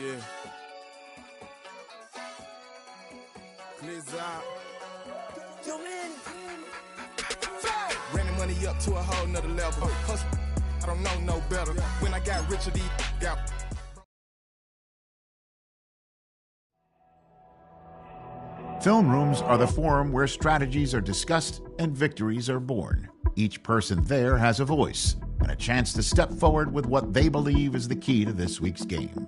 Yeah. Please out. Ran the money up to a whole nother level. Hustle, I don't know no better. When I got richer, these got. Film rooms are the forum where strategies are discussed and victories are born. Each person there has a voice and a chance to step forward with what they believe is the key to this week's game.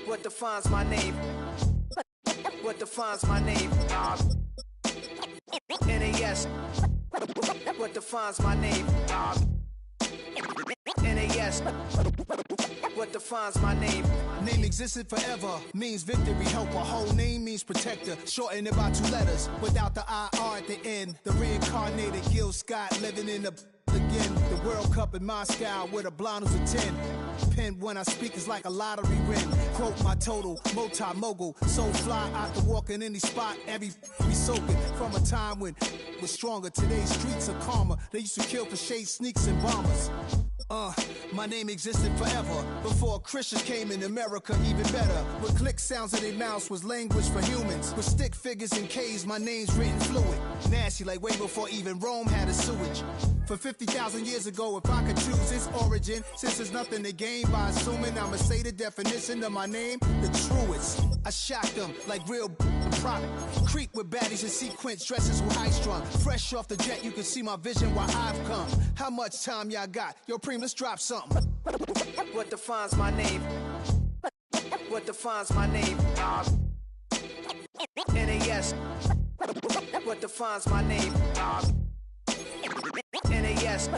What defines my name? What defines my name? NAS. What defines my name? NAS. What defines my name? Name existed forever, means victory, helper. Whole name means protector, shortened it by 2 letters, without the IR at the end. The reincarnated Gil Scott living in the again. The World Cup in Moscow with a blonde who's a 10. Pen when I speak is like a lottery win. Quote my total, multi-mogul. So fly out to walk in any spot, every be soaking. From a time when was stronger, today's streets are calmer. They used to kill for shade sneaks and bombers. My name existed forever. Before Christians came in America, even better. With click sounds in their mouths was language for humans. With stick figures and K's, my name's written fluid. Nasty like way before even Rome had a sewage. For 50,000 years ago, if I could choose its origin, since there's nothing to gain by assuming, I'ma say the definition of my name, the truest. I shocked them like real prop. Creep with baddies in sequence, dresses with high strung. Fresh off the jet, you can see my vision where I've come. How much time y'all got? Yo, Preem, let's drop something. What defines my name? What defines my name? NAS. What defines my name? NAS.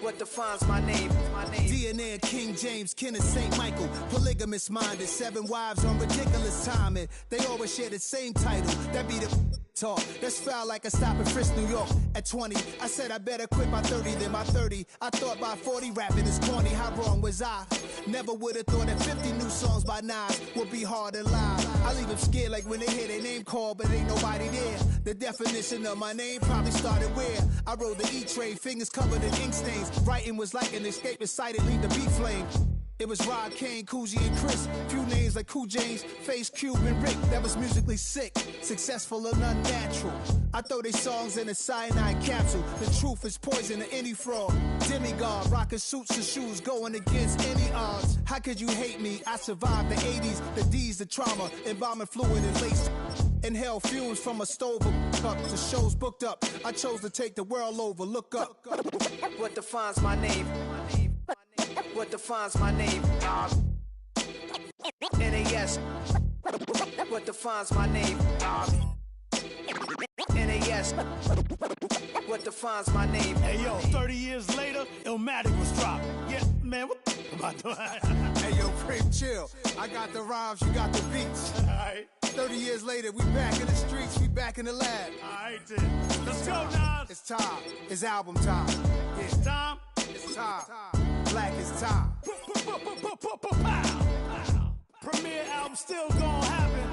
What defines my name? DNA of King James, kin of St. Michael. Polygamous minded, 7 wives on ridiculous timing. They always share the same title. That be the talk. That's foul like a stop in Frisk, New York. At 20, I said I better quit by 30 than by 30. I thought by 40 rapping is corny. How wrong was I? Never would have thought that 50 new songs by Nas would be hard to live. I leave them scared like when they hear their name called, but ain't nobody there. The definition of my name probably started where I rode the E-train, fingers covered in ink stains. Writing was like an escape excited, leave the beat flame. It was Rod, Kane, Coogee, and Chris. Few names like Cool James, Face, Cube, and Rick. That was musically sick, successful and unnatural. I throw they songs in a cyanide capsule. The truth is poison to any fraud. Demigod, rocking suits and shoes, going against any odds. How could you hate me? I survived the 80s, the D's, the trauma, embalming fluid and lace. Inhale fumes from a stove cup. The show's booked up. I chose to take the world over. Look up. What defines my name? What defines my name? NAS. What defines my name? NAS. What defines my name? Hey yo, 30 years later, Illmatic was dropped. Yeah, man, what about that? Hey yo, Preem, chill. I got the rhymes, you got the beats. Alright. 30 years later, we back in the streets, we back in the lab. Alright then. Let's go, Nas. It's time. It's album time. Yeah. It's time. It's time. Black is time. Premiere album still gonna happen.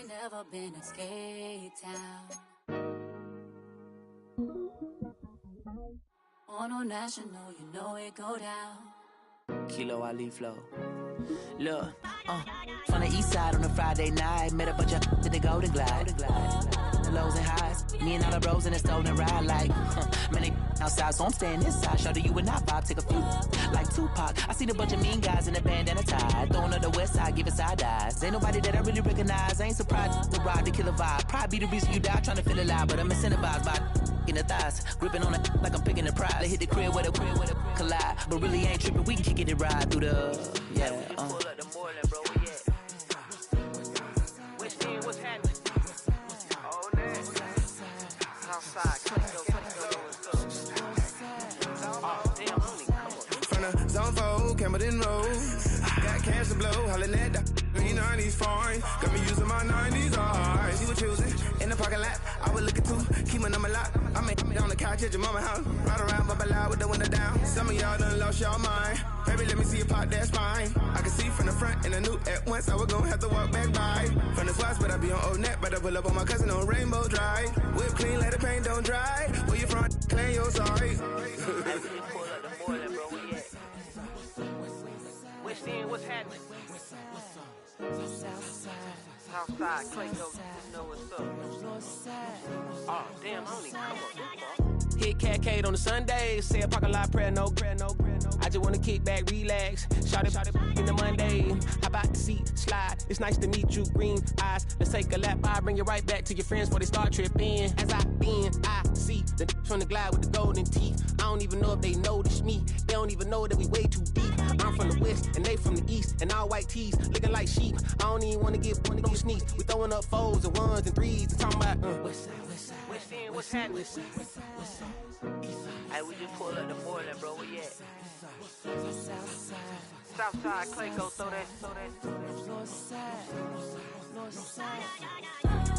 ain't never been a skate town. On a national, you know it go down. Kilo Ali Flow. Look, from the east side on a Friday night, met a bunch of to the Golden Glide. The lows and highs, me and all the bros in the stolen ride like, man, they outside, so I'm staying inside. Show you and I vibe, take a few, like Tupac. I seen a bunch of mean guys in a bandana tie, throwing up the west side, giving side eyes. Ain't nobody that I really recognize, I ain't surprised to ride the killer vibe. Probably be the reason you die, trying to feel alive, but I'm incentivized by in the thighs, gripping on it like I'm picking the prize. They hit the crib where the collide, but really ain't tripping. We can kick it and ride through the pull up the Moreland, bro. Which team was happening? Oh, that. Southside, damn, honey, come on. From the zone 4, Campbellton Road. Got cash to blow, hollering at the green 90s foreign. Got me using my 90s eyes. You were choosing in the parking lot. I was looking too, keep my number locked. I make it on the couch at your mama house. Ride around, bubble loud with the window down. Some of y'all done lost y'all mind. Baby, let me see you pop, that's fine. I can see from the front and I knew at once I was gonna have to walk back by. From the spots, but I be on Old Neck. But I pull up on my cousin on Rainbow Drive. Whip clean, let the paint don't dry. Where you from? Claim your side. Which team was happening? Southside, Clayco, you know what's up. Oh, damn, honey, come on. Hit Catcade on the Sunday, say a parking lot prayer, no. I just wanna kick back, relax, shout it in the Monday. How about the seat slide? It's nice to meet you, green eyes. Let's take a lap, I bring you right back to your friends before they start tripping. As I bend, I see the from the glide with the golden teeth. I don't even know if they notice me. They don't even know that we way too deep. I'm from the west and they from the east, and all white tees looking like sheep. I don't even wanna get one of them sneaks. We throwing up fours and ones and threes and talking about west side. What's happening? Hey, we just pulled up the Moreland, bro. Where you at? Southside, Clayco, throw that.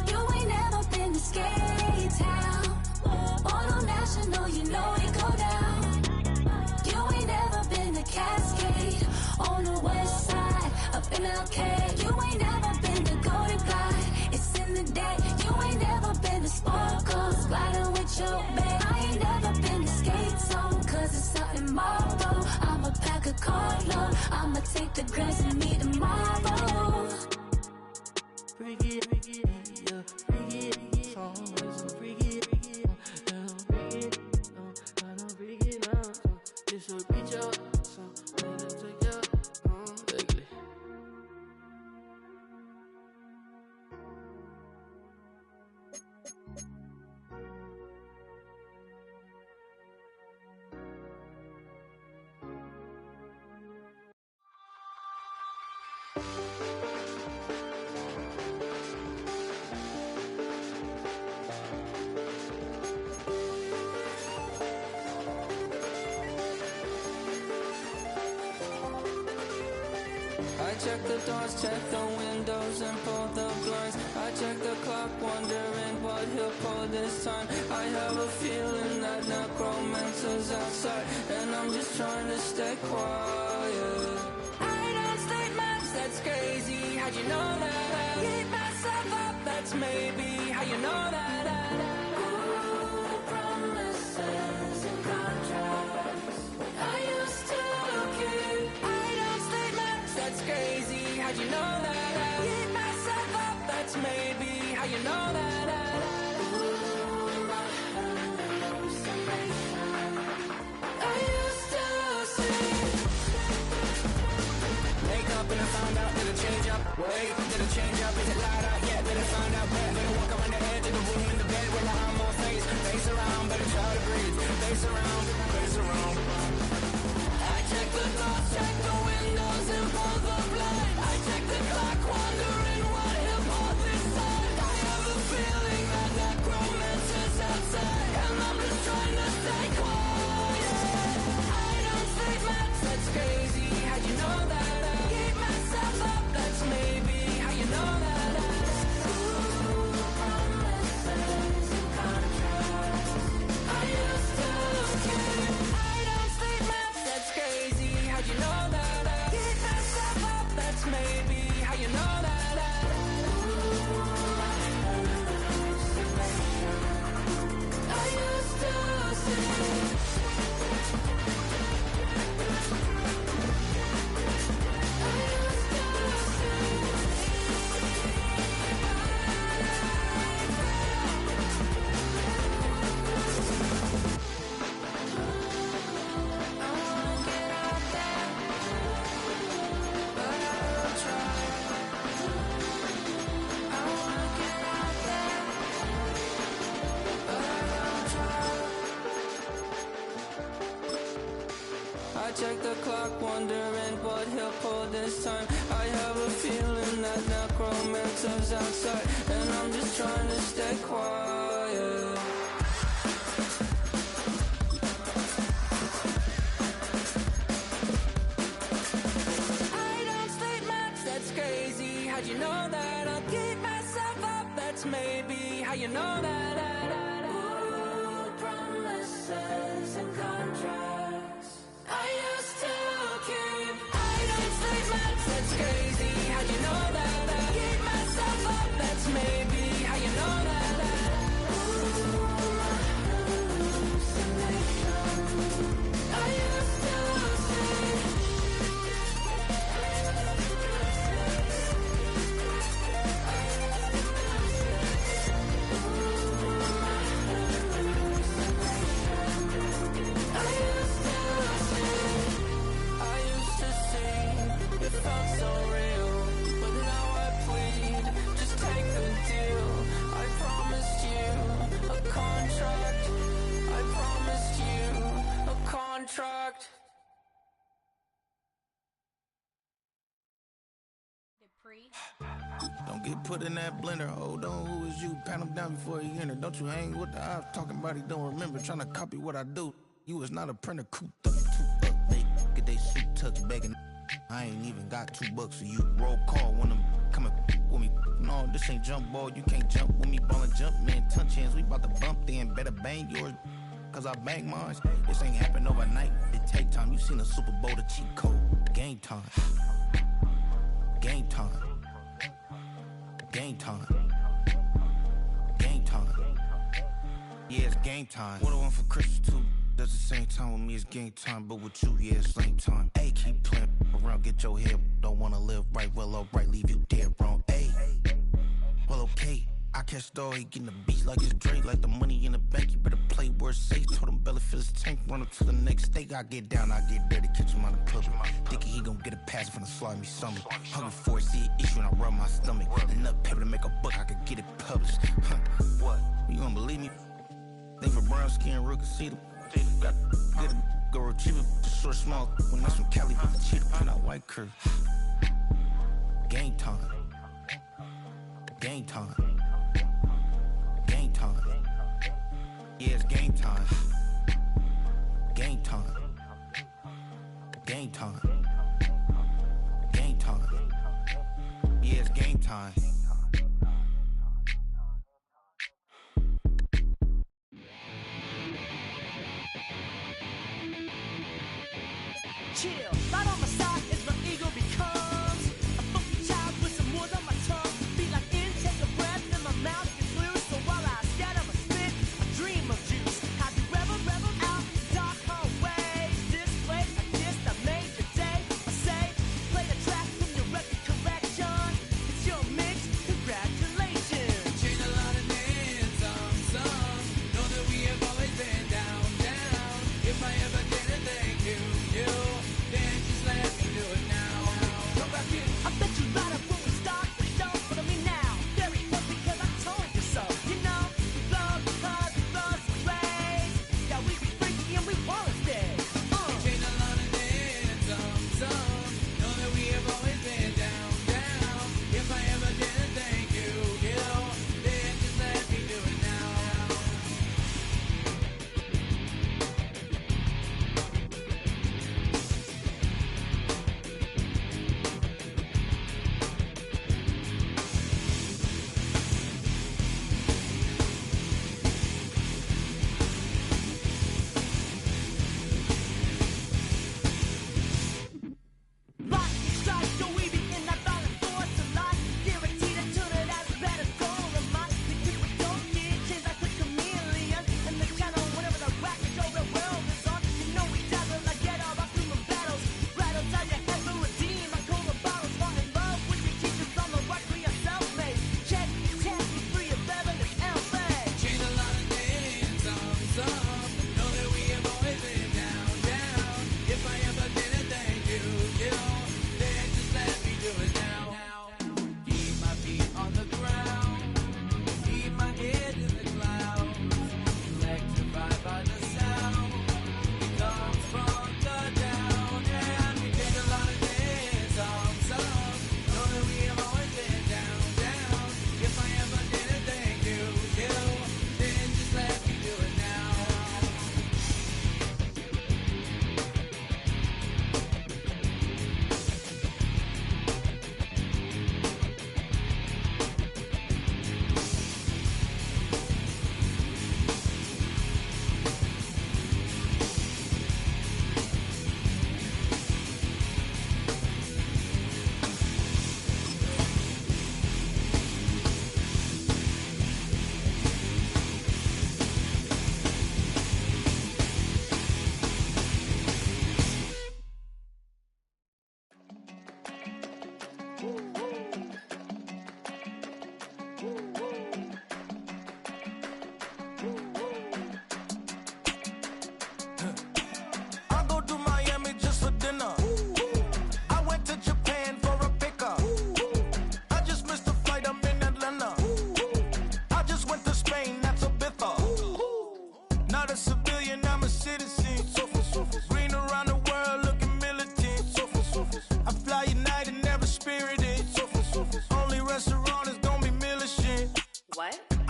You ain't never been to skate town. On a national, you know it go down. You ain't never been to Cascade. On the west side, up in LK. You ain't never been to Golden Glide. It's in the day. You ain't never been to Sparkles, gliding with your babe. I ain't never been to Skate Zone, cause it's something marble. I'ma pack a carload. I'ma take the grass and meet tomorrow. Bring it, yeah, bring it, song, so bring it, I don't bring it now, this will be your song, let it take your, ugly. I check the doors, check the windows and pull the blinds. I check the clock, wondering what he'll pull this time. I have a feeling that necromancer's outside, and I'm just trying to stay quiet. I don't state maps, that's crazy. How'd you know that? Keep myself up, that's maybe how you know that. Ooh, promises and contracts. I used to keep. I don't state maps, that's crazy. How'd you know that? Keep myself up, that's maybe how you know that. Ooh, my hallucination. I used to see. Wake up and I found out that it change up. Wait, did it change up? Is it light out? Yeah, did it find out? Better walk around the edge of the room in the bed with my arm on face around, better try to breathe. Face around. I check the doors, check the windows and pull the blind. I check the clock, wondering what he'll pull this time. I have a feeling that necromancer's outside, and I'm just trying to stay quiet. I don't state maps, that's crazy. How'd you know that? Keep myself up, that's maybe how you know that. Ooh, promises and contracts. I used to keep. I don't state maps, that's crazy. How'd you know that? clock, wondering what he'll pull this time. I have a feeling that necromancer's outside, and I'm just trying to stay quiet. I don't sleep much, that's crazy. How'd you know that? I'll keep myself up, that's maybe how you know that. Ooh, promises and contracts I used to keep. I don't sleep much, that's crazy. How'd you know that? I keep myself up, that's maybe how you know that. Ooh, my hallucination. I used to say. Contract. Don't get put in that blender. Hold on, who is you? Pat him down before he enter. Don't you hang with the ops talking about he don't remember. Trying to copy what I do. You was not a printer, cooped up, too up, they get they suit tucked begging. I ain't even got $2 for you. Roll call when I'm coming with me. No, this ain't jump ball. You can't jump with me. Ballin' jump, man. Touch hands. We bout to bump then. Better bang yours. Cause I bang mine. This ain't happen overnight. It take time. You seen the Super Bowl, the cheat code. Game time. Game time. Game time. Game time. Yeah, it's game time. What I want for Christmas too. Does the same time with me, it's game time. But with you, yeah, it's lame time. Hey, keep playing around, get your head. Don't wanna live right, well, alright, leave you dead wrong. Hey, well, okay. I catch the dog, he getting the beats like it's Drake, like the money in the bank. You better play where it's safe. Told him belly fill his tank, run up to the next steak. I get down, I get dirty, catch him on the public. Thinking he gon' get a pass from the slide me something. Hungry for it, see an issue and I rub my stomach. Enough paper to make a book, I could get it published. What? You gonna believe me? Think for brown skin, real can see them. Got get a go retrieve it, the short small. When that's from Cali, with the cheetah, put out white curve. Game time. Game time. Game time. Yeah, it's game time. Game time. Game time. Game time. Yeah, it's game time. Chill, right on my side is my ego becomes a funky child with some words on my tongue. Be like intake a breath in my mouth, get clear. So while I scatter my spit, I dream of juice. Have you ever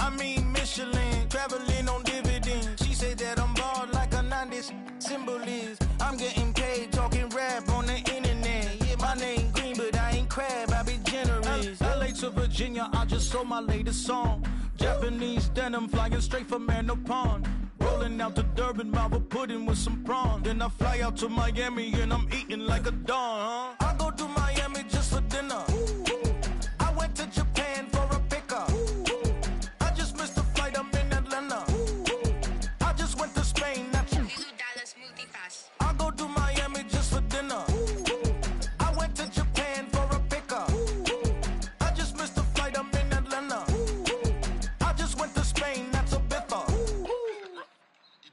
I mean Michelin, traveling on dividends. She say that I'm bald like a 90s symbol is. I'm getting paid talking rap on the internet. Yeah, my name Green, but I ain't crab, I be generous. LA to Virginia, I just sold my latest song. Japanese denim flying straight from Manapon. Rolling out to Durban, mouth pudding with some prawn. Then I fly out to Miami and I'm eating like a don. I go to Miami just for dinner. I went to Japan for a pickup. I just missed a flight, I'm in Atlanta. I just went to Spain, not you. I go to Miami just for dinner. I went to Japan for a pickup. I just missed a flight, I'm in Atlanta. I just went to Spain, that's a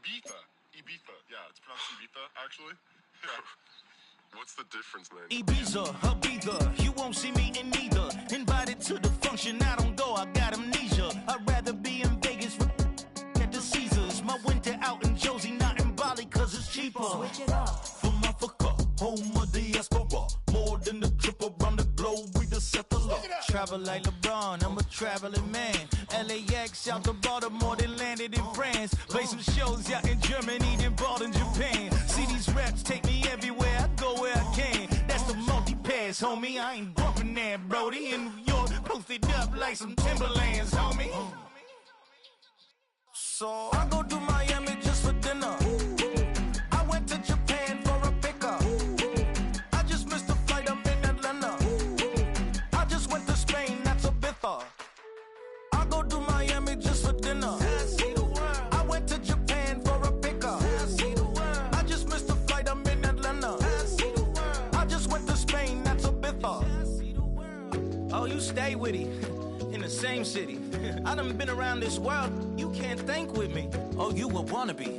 Ibiza. Ibiza. Yeah, it's pronounced Ibiza, actually. What's the difference, man? Ibiza, Ibiza, you won't see me in neither. Invited to the function, I don't go, I got amnesia. I'd rather be in Vegas at the Caesars. My winter out in Josie, not in Bali, cause it's cheaper. Switch it up. From Africa, home of the diaspora. More than the trip around the globe, we the settler. Travel like LeBron, I'm a traveling man. LAX out to Baltimore, then landed in France. Play some shows out in Germany, then bought in Japan. See these raps take me everywhere, I go where I can. That's the multi-pass, homie, I ain't bumping that, Brody. In New York, posted up like some Timberlands, homie. So I go to Miami just for dinner. I went to Japan for a pickup. I just missed a flight, I'm in Atlanta. I just went to Spain, that's Ibiza. I go to Miami just for dinner. I see the world. I went to Japan for a pickup. I see the world. I just missed a flight, I'm in Atlanta. I see the world. I just went to Spain, that's Ibiza. I see the world. Oh, you stay with it. In the same city. I done been around this world, you can't think with me. Oh, you a wannabe,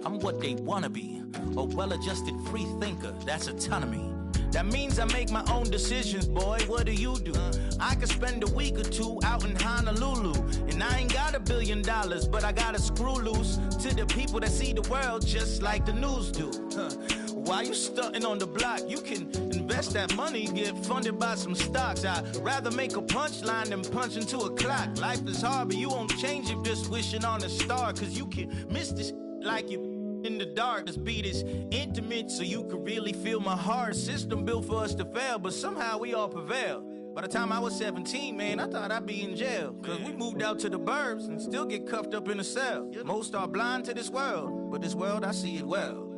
I'm what they wanna be. A well-adjusted free thinker, that's autonomy. That means I make my own decisions, boy, what do you do? I could spend a week or two out in Honolulu. And I ain't got $1 billion, but I got a screw loose to the people that see the world just like the news do. Why you stunting on the block? You can invest that money, get funded by some stocks. I'd rather make a punchline than punch into a clock. Life is hard, but you won't change it just wishing on a star. Cause you can miss this like you in the dark. This beat is intimate, so you can really feel my heart. System built for us to fail, but somehow we all prevail. By the time I was 17, man, I thought I'd be in jail. Cause we moved out to the burbs and still get cuffed up in a cell. Most are blind to this world, but this world, I see it well.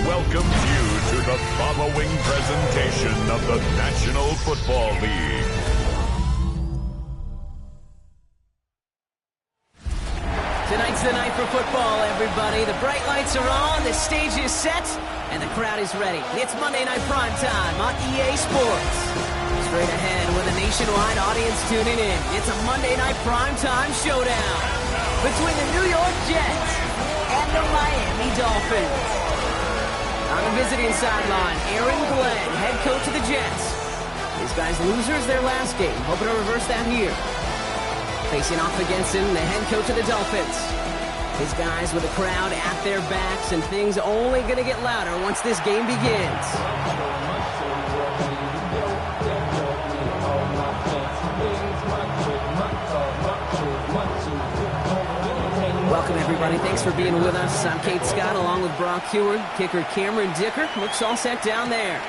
Welcomes you to the following presentation of the National Football League. Tonight's the night for football, everybody. The bright lights are on, the stage is set, and the crowd is ready. It's Monday Night Prime Time on EA Sports. Straight ahead with a nationwide audience tuning in. It's a Monday Night Prime Time showdown between the New York Jets and the Miami Dolphins. On the visiting sideline, Aaron Glenn, head coach of the Jets. These guys losers their last game, hoping to reverse that here. Facing off against him, the head coach of the Dolphins. His guys with the crowd at their backs, and things only going to get louder once this game begins. Welcome, everybody. Thanks for being with us. I'm Kate Scott, along with Brock Heward, kicker Cameron Dicker. Looks all set down there.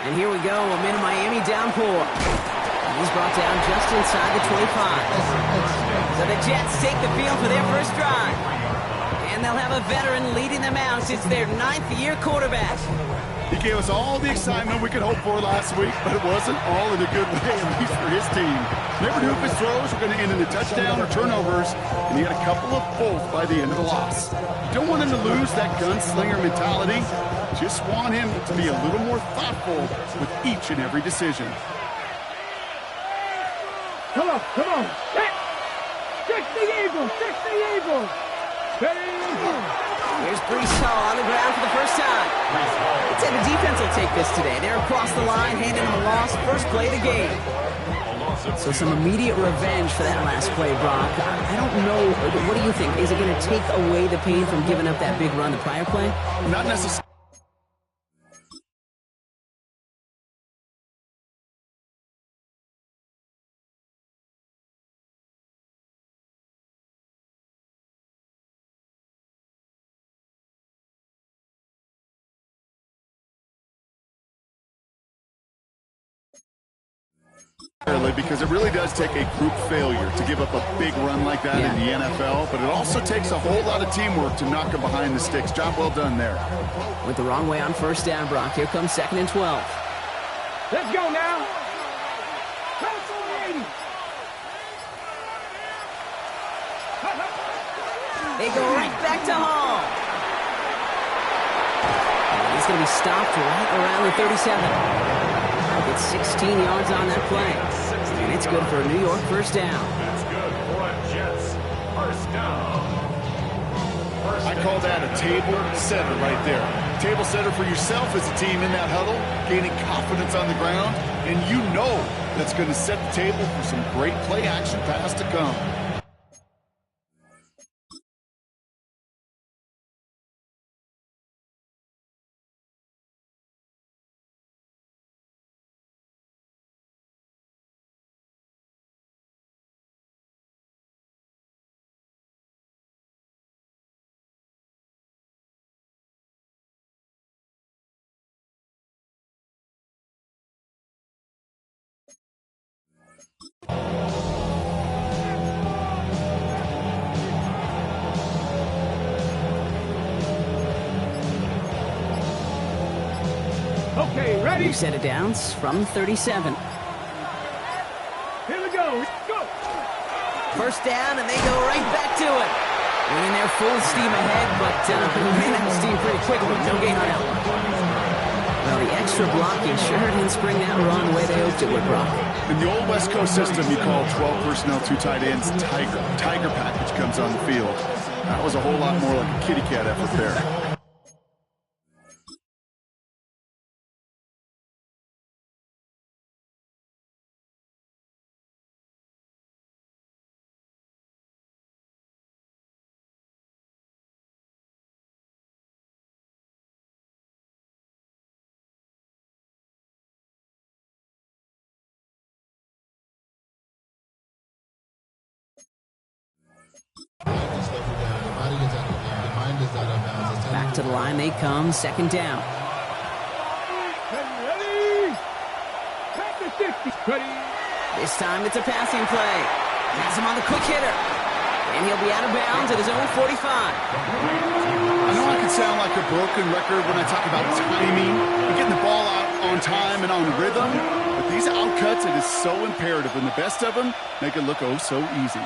And here we go, a Miami downpour. And he's brought down just inside the 25. So the Jets take the field for their first drive. And they'll have a veteran leading them out. It's their 9th-year quarterback. He gave us all the excitement we could hope for last week, but it wasn't all in a good way, at least for his team. Never knew if his throws were going to end in a touchdown or turnovers, and he had a couple of both by the end of the loss. You don't want him to lose that gunslinger mentality. Just want him to be a little more thoughtful with each and every decision. Come on. Fix the Eagles. Here's Breece Hall on the ground for the first time. I'd say the defense will take this today. They're across the line, handing him a loss. First play of the game. So some immediate revenge for that last play, Brock. I don't know. What do you think? Is it going to take away the pain from giving up that big run the prior play? Not necessarily. Because it really does take a group failure to give up a big run like that in the NFL, but it also takes a whole lot of teamwork to knock them behind the sticks. Job well done there. Went the wrong way on first down, Brock. Here comes 2nd and 12. Let's go now. They go right back to Hall. He's going to be stopped right around the 37. Gets 16 yards on that play. And it's good for a New York first down. That's good for a Jets first down. I call that a table setter right there. Table setter for yourself as a team in that huddle, gaining confidence on the ground, and you know that's going to set the table for some great play action pass to come. Okay, ready? New set of downs from 37. Here we go. Go. First down, and they go right back to it. Winning their full steam ahead, but ran out of steam pretty quickly. No gain on that one. Well, the extra blocking sure didn't spring that run the way they hoped it would, Brock. In the old West Coast system, you call 12 personnel, 2 tight ends, Tiger. Tiger package comes on the field. That was a whole lot more like a kitty cat effort there. Back to the line they come, 2nd down. Ready? Back to 50. Ready? This time it's a passing play. Has him on the quick hitter. And he'll be out of bounds at his own 45. I know I can sound like a broken record when I talk about timing and getting the ball out on time and on rhythm, but these outcuts, it is so imperative, and the best of them make it look oh so easy.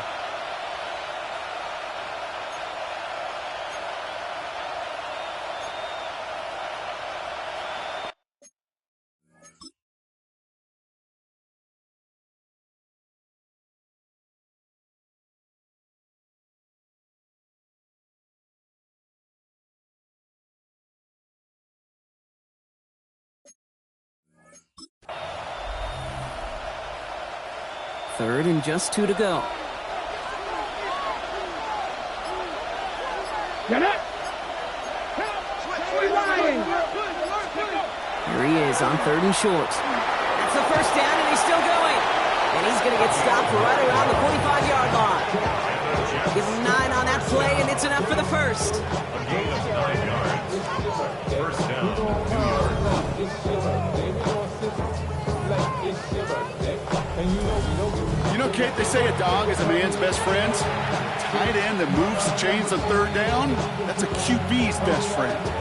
Third and just 2 to go. Get it. Here he is on 3rd and short. That's the first down, and he's still going. And he's going to get stopped right around the 45-yard line. Give him 9 on that play, and it's enough for the first. A gain of 9 yards. First down, New York. You know, Kate, they say a dog is a man's best friend. Tight end that moves the chains on 3rd down, that's a QB's best friend.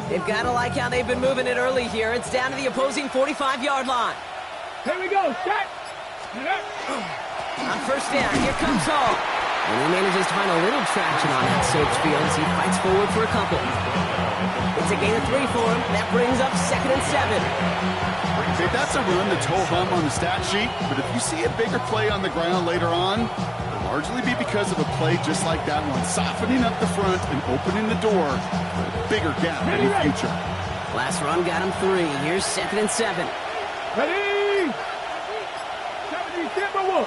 They've got to like how they've been moving it early here. It's down to the opposing 45-yard line. Here we go, set. On first down, here comes Hall. And he manages to find a little traction on that soaked field as he fights forward for a couple. It's a gain of 3 for him. That brings up 2nd and 7. Okay, that's a run that's ho-hum on the stat sheet, but if you see a bigger play on the ground later on, it'll largely be because of a play just like that one, softening up the front and opening the door for a bigger gap in the future. Last run got him 3. Here's 2nd and 7. Ready? 70, step by 1.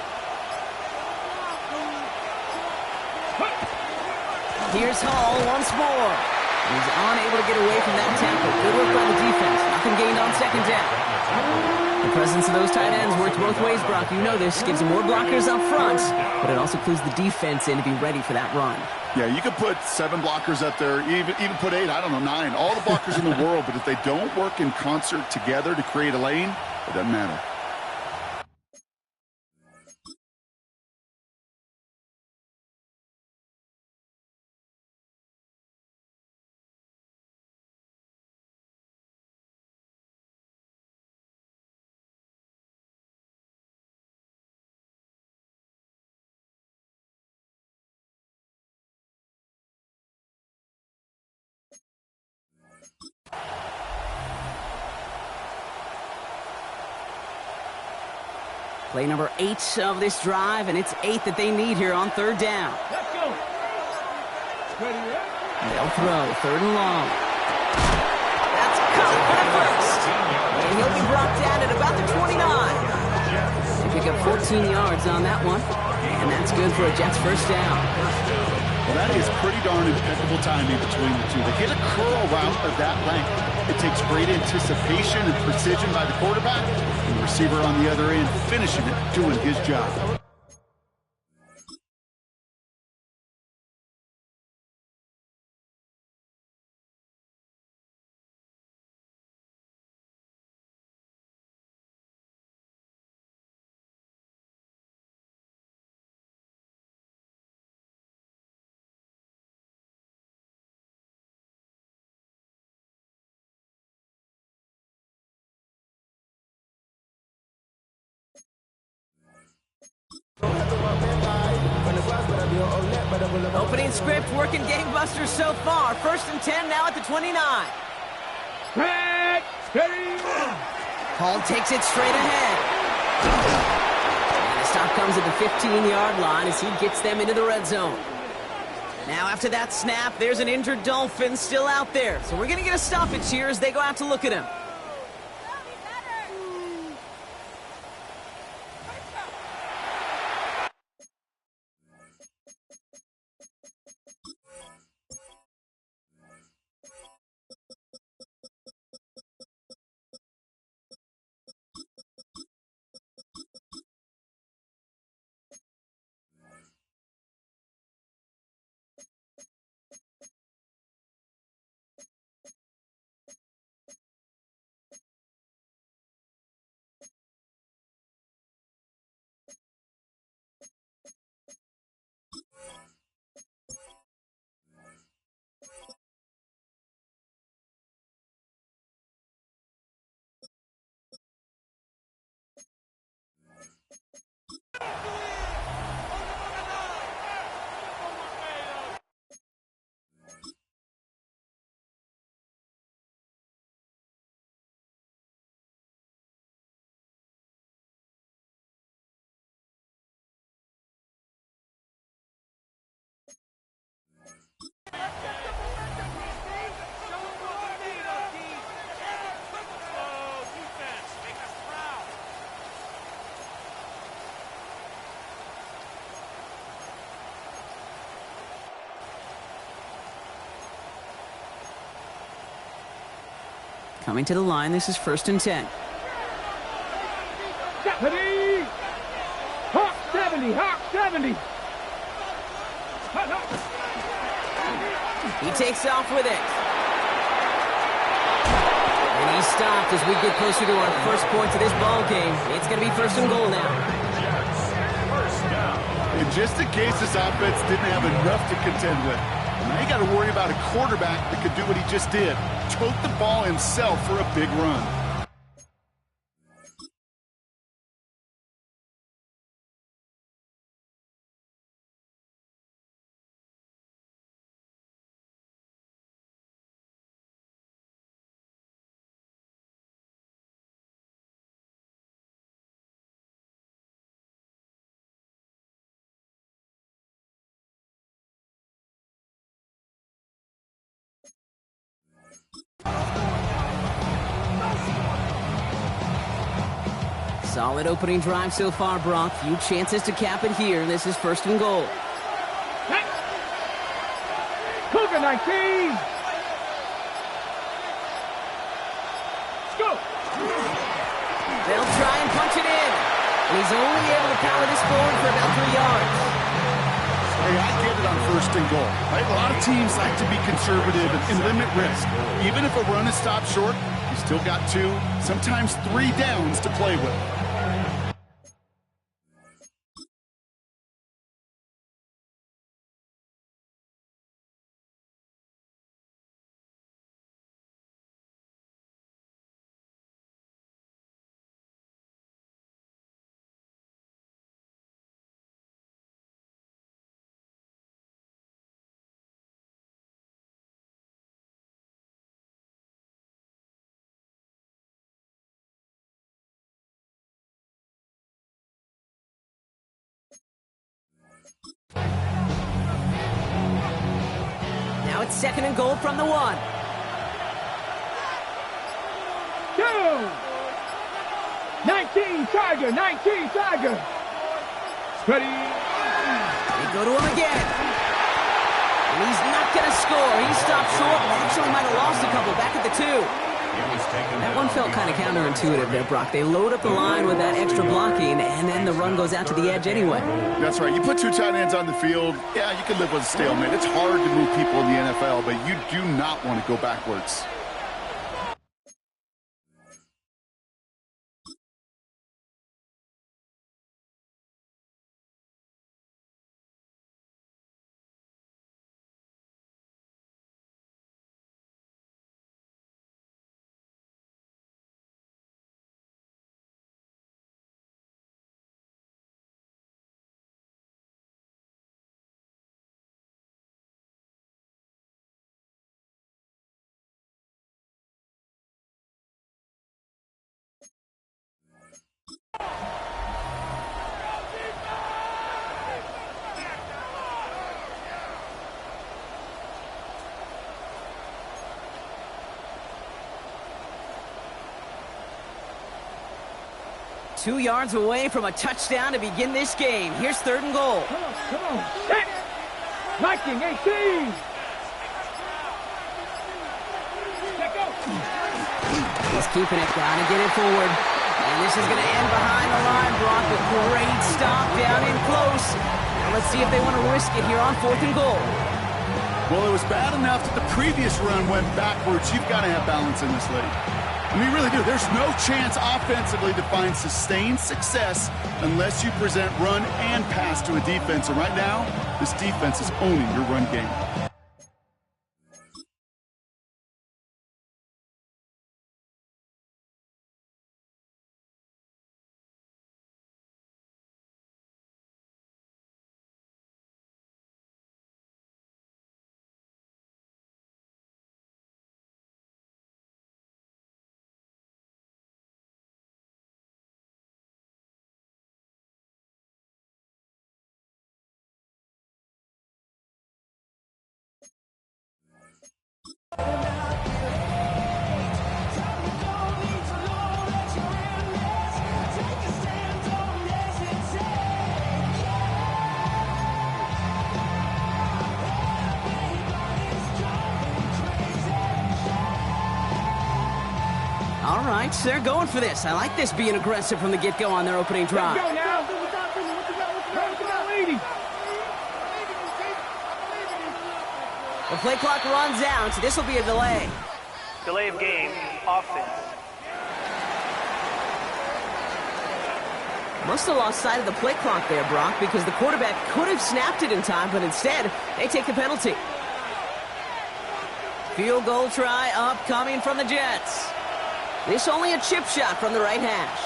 Here's Hall once more. He's unable to get away from that tackle. Good work by the defense. Nothing gained on 2nd down. The presence of those tight ends works both ways, Brock. You know this. Gives them more blockers up front, but it also clues the defense in to be ready for that run. Yeah, you could put 7 blockers up there, even put 8, I don't know, 9. All the blockers in the world, but if they don't work in concert together to create a lane, it doesn't matter. Play number 8 of this drive, and it's 8 that they need here on 3rd down. Let's go. Ready, They'll throw 3rd and long. That's caught for the first. And he'll be brought down at about the 29. They pick up 14 yards on that one, and that's good for a Jets first down. Well, that is pretty darn impeccable timing between the two. They hit a curl route of that length. It takes great anticipation and precision by the quarterback, and the receiver on the other end finishing it, doing his job. Opening script working gangbusters so far. 1st and 10 now at the 29. Hall takes it straight ahead. And the stop comes at the 15-yard line as he gets them into the red zone. Now after that snap, there's an injured Dolphin still out there. So we're going to get a stoppage here as they go out to look at him. Coming to the line, this is 1st and 10. Ready? Hawk 70, Hawk 70. He takes off with it. And he's stopped as we get closer to our first point of this ball game. It's going to be 1st and goal now. First down. just in case this offense didn't have enough to contend with. Now you got to worry about a quarterback that could do what he just did. Tote the ball himself for a big run. Solid opening drive so far, Brock. Few chances to cap it here. This is 1st and goal. Cougar 19. Let's go. They'll try and punch it in. And he's only able to power this forward for about 3 yards. Hey, I get it on 1st and goal. Right? A lot of teams like to be conservative and limit risk. Even if a run is stopped short, you still got 2, sometimes 3 downs to play with. Now it's 2nd and goal from the 1. Go! 19 Tiger, 19 Tiger. Steady. They go to him again. And he's not going to score. He stopped short. Actually might have lost a couple back at the 2. That one felt kind of counterintuitive there, Brock. They load up the line with that extra blocking, and then the run goes out to the edge anyway. That's right. You put 2 tight ends on the field, yeah, you can live with a stalemate. It's hard to move people in the NFL, but you do not want to go backwards. Two yards away from a touchdown to begin this game. Here's 3rd and goal. Come on. Set. Viking 18. Let go. He's keeping it down and get it forward. And this is going to end behind the line, Brock. A great stop down in close. Now let's see if they want to risk it here on 4th and goal. Well, it was bad enough that the previous run went backwards. You've got to have balance in this league. I mean, you really do. There's no chance offensively to find sustained success unless you present run and pass to a defense. And right now, this defense is owning your run game. All right, so they're going for this. I like this being aggressive from the get-go on their opening drive. Let's go now. The play clock runs out, so this will be a delay. Delay of game, offense. Must have lost sight of the play clock there, Brock, because the quarterback could have snapped it in time, but instead, they take the penalty. Field goal try upcoming from the Jets. This only a chip shot from the right hash.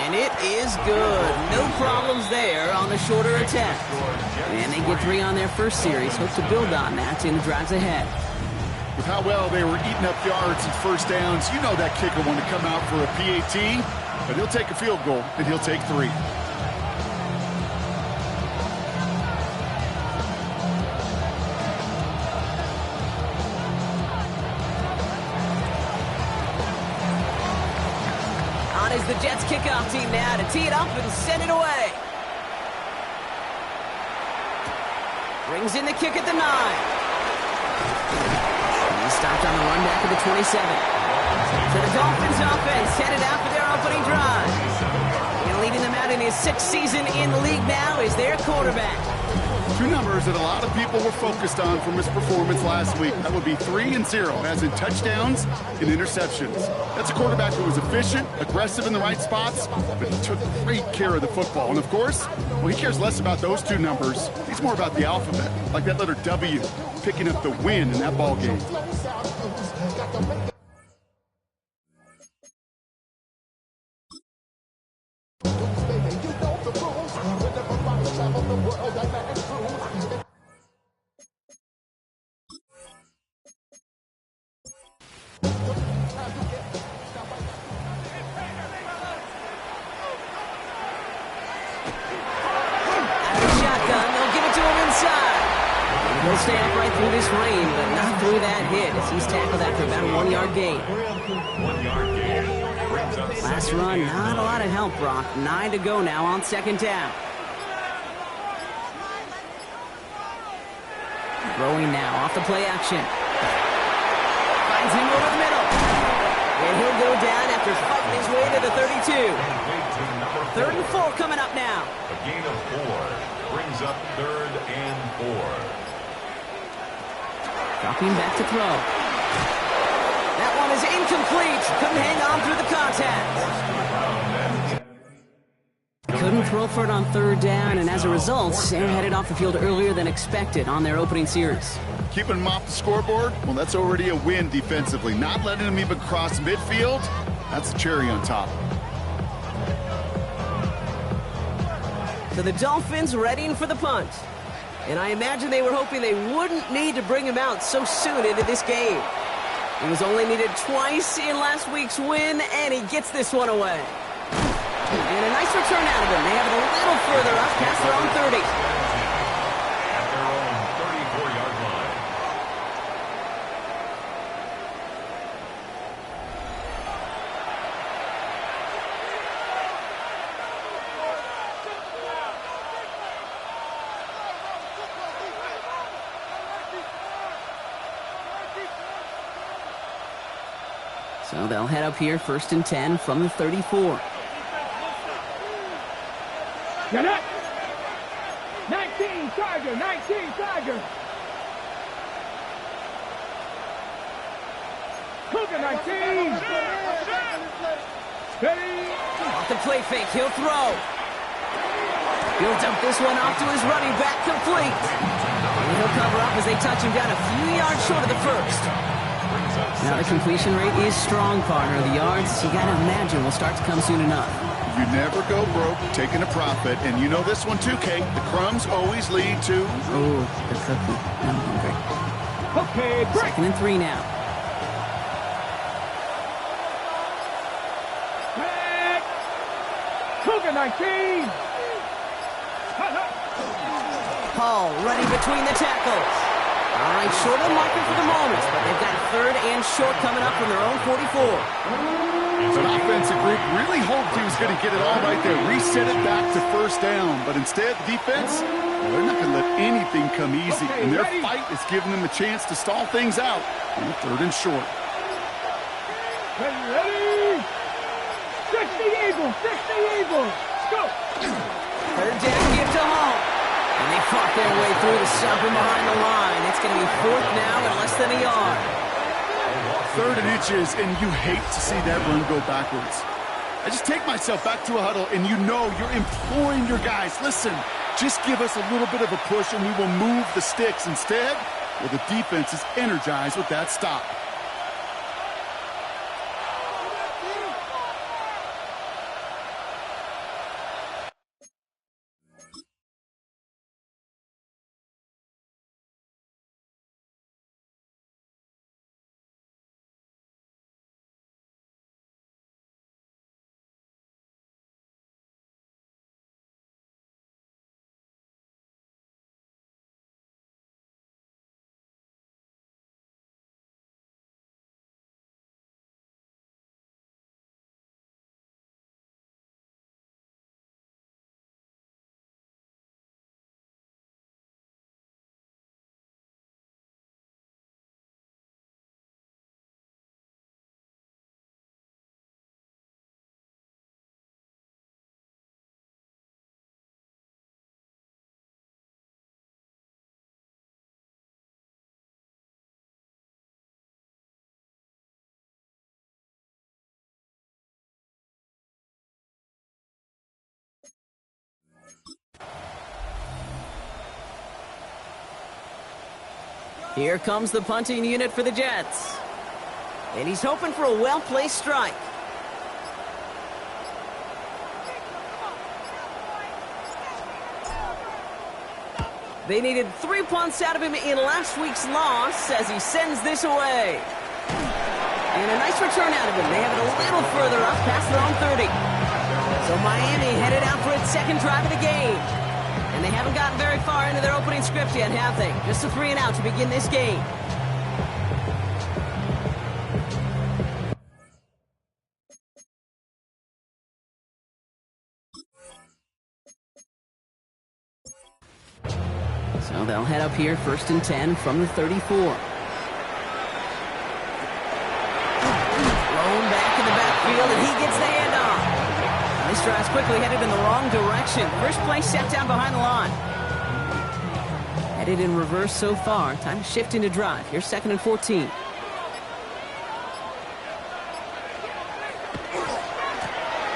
And it is good. No problems there on the shorter attempt. And they get 3 on their first series. Hope to build on that in the drives ahead. With how well they were eating up yards and first downs, you know that kicker want to come out for a PAT, but he'll take a field goal, and he'll take 3. On is the Jets kickoff team now to tee it up and send it away. Brings in the kick at the 9. Stopped on the run back of the 27. So the Dolphins offense headed out for their opening drive. And leading them out in his 6th season in the league now is their quarterback. 2 numbers that a lot of people were focused on from his performance last week. That would be 3 and 0, as in touchdowns and interceptions. That's a quarterback who was efficient, aggressive in the right spots, but he took great care of the football. And of course, well, he cares less about those 2 numbers. He's more about the alphabet, like that letter W, picking up the win in that ball game. He'll stay upright through this rain, but not through that hit as he's tackled after about a 1-yard gain. 1-yard gain. Last run, not a lot of help, Brock. 9 to go now on 2nd down. Throwing now off the play action. Finds him over the middle. And he'll go down after fighting his way to the 32. 3rd and 4 coming up now. A gain of 4 brings up 3rd and 4. Dropping back to throw. That one is incomplete. Couldn't hang on through the contact. Couldn't throw for it on 3rd down, and as a result, they're headed off the field earlier than expected on their opening series. Keeping them off the scoreboard, well, that's already a win defensively. Not letting them even cross midfield, that's the cherry on top. So the Dolphins readying for the punt. And I imagine they were hoping they wouldn't need to bring him out so soon into this game. He was only needed twice in last week's win, and he gets this one away. And a nice return out of him. They have it a little further up past their own 30. At their own 34-yard line. So they'll head up here 1st and 10 from the 34. Get up! 19 Tiger, 19 Tiger. Cougar 19. Steady. Off the play fake, he'll throw. He'll dump this one off to his running back, complete. And he'll cover up as they touch him down a few yards short of the 1st. Now the completion rate is strong, partner. The yards, you gotta imagine, will start to come soon enough. You never go broke taking a profit, and you know this one too, Kate. The crumbs always lead to... Oh, the cookie. I'm hungry. Okay, break. 2nd and 3 now. Back. Cougar 19. Hall running between the tackles. All right, short of the marker for the moment, but they've got a 3rd and short coming up from their own 44. So an offensive group really hoped he was going to get it all right there, reset it back to 1st down. But instead, the defense, well, they're not going to let anything come easy. Okay, and their ready? fight is giving them a chance to stall things out on the 3rd and short. Ready? 60 Eagles, 60 Eagles. Go. 3rd down, give to Hall. And they fought their way through to stop him behind the line. It's going to be 4th now and less than a yard. 3rd and inches, and you hate to see that run go backwards. I just take myself back to a huddle, and you know you're imploring your guys, listen, just give us a little bit of a push and we will move the sticks. Instead, well, the defense is energized with that stop. Here comes the punting unit for the Jets. And he's hoping for a well-placed strike. They needed 3 punts out of him in last week's loss as he sends this away. And a nice return out of him. They have it a little further up past their own 30. So Miami headed out for its second drive of the game. And they haven't gotten very far into their opening script yet, have they? Just a 3 and out to begin this game. So they'll head up here, 1st and 10 from the 34. Thrown back in the backfield, and he gets the handoff. This drive's quickly headed in the wrong direction. First play set down behind the line. Headed in reverse so far. Time to shift into drive. Here's 2nd and 14.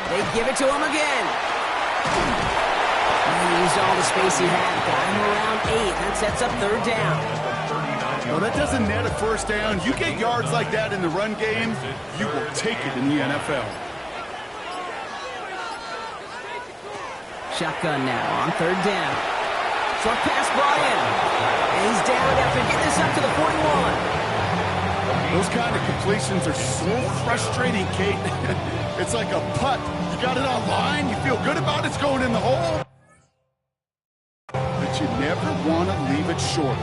They give it to him again. And he used all the space he had. Got him around 8. That sets up 3rd down. Well, that doesn't net a first down. You get yards like that in the run game, you will take it in the NFL. Shotgun now on 3rd down. Short pass brought in. And he's down after getting this up to the 41. Those kind of completions are so frustrating, Kate. It's like a putt. You got it on line, you feel good about it's going in the hole. But you never want to leave it short.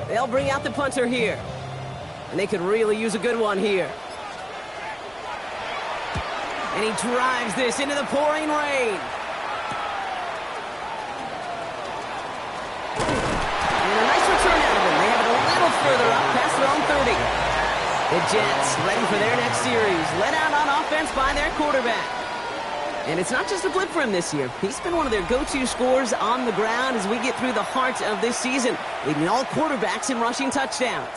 They'll bring out the punter here. And they could really use a good one here. And he drives this into the pouring rain. And a nice return out of him. They have it a little further up past their own 30. The Jets ready for their next series. Led out on offense by their quarterback. And it's not just a blip for him this year. He's been one of their go-to scorers on the ground as we get through the heart of this season, leading all quarterbacks in rushing touchdowns.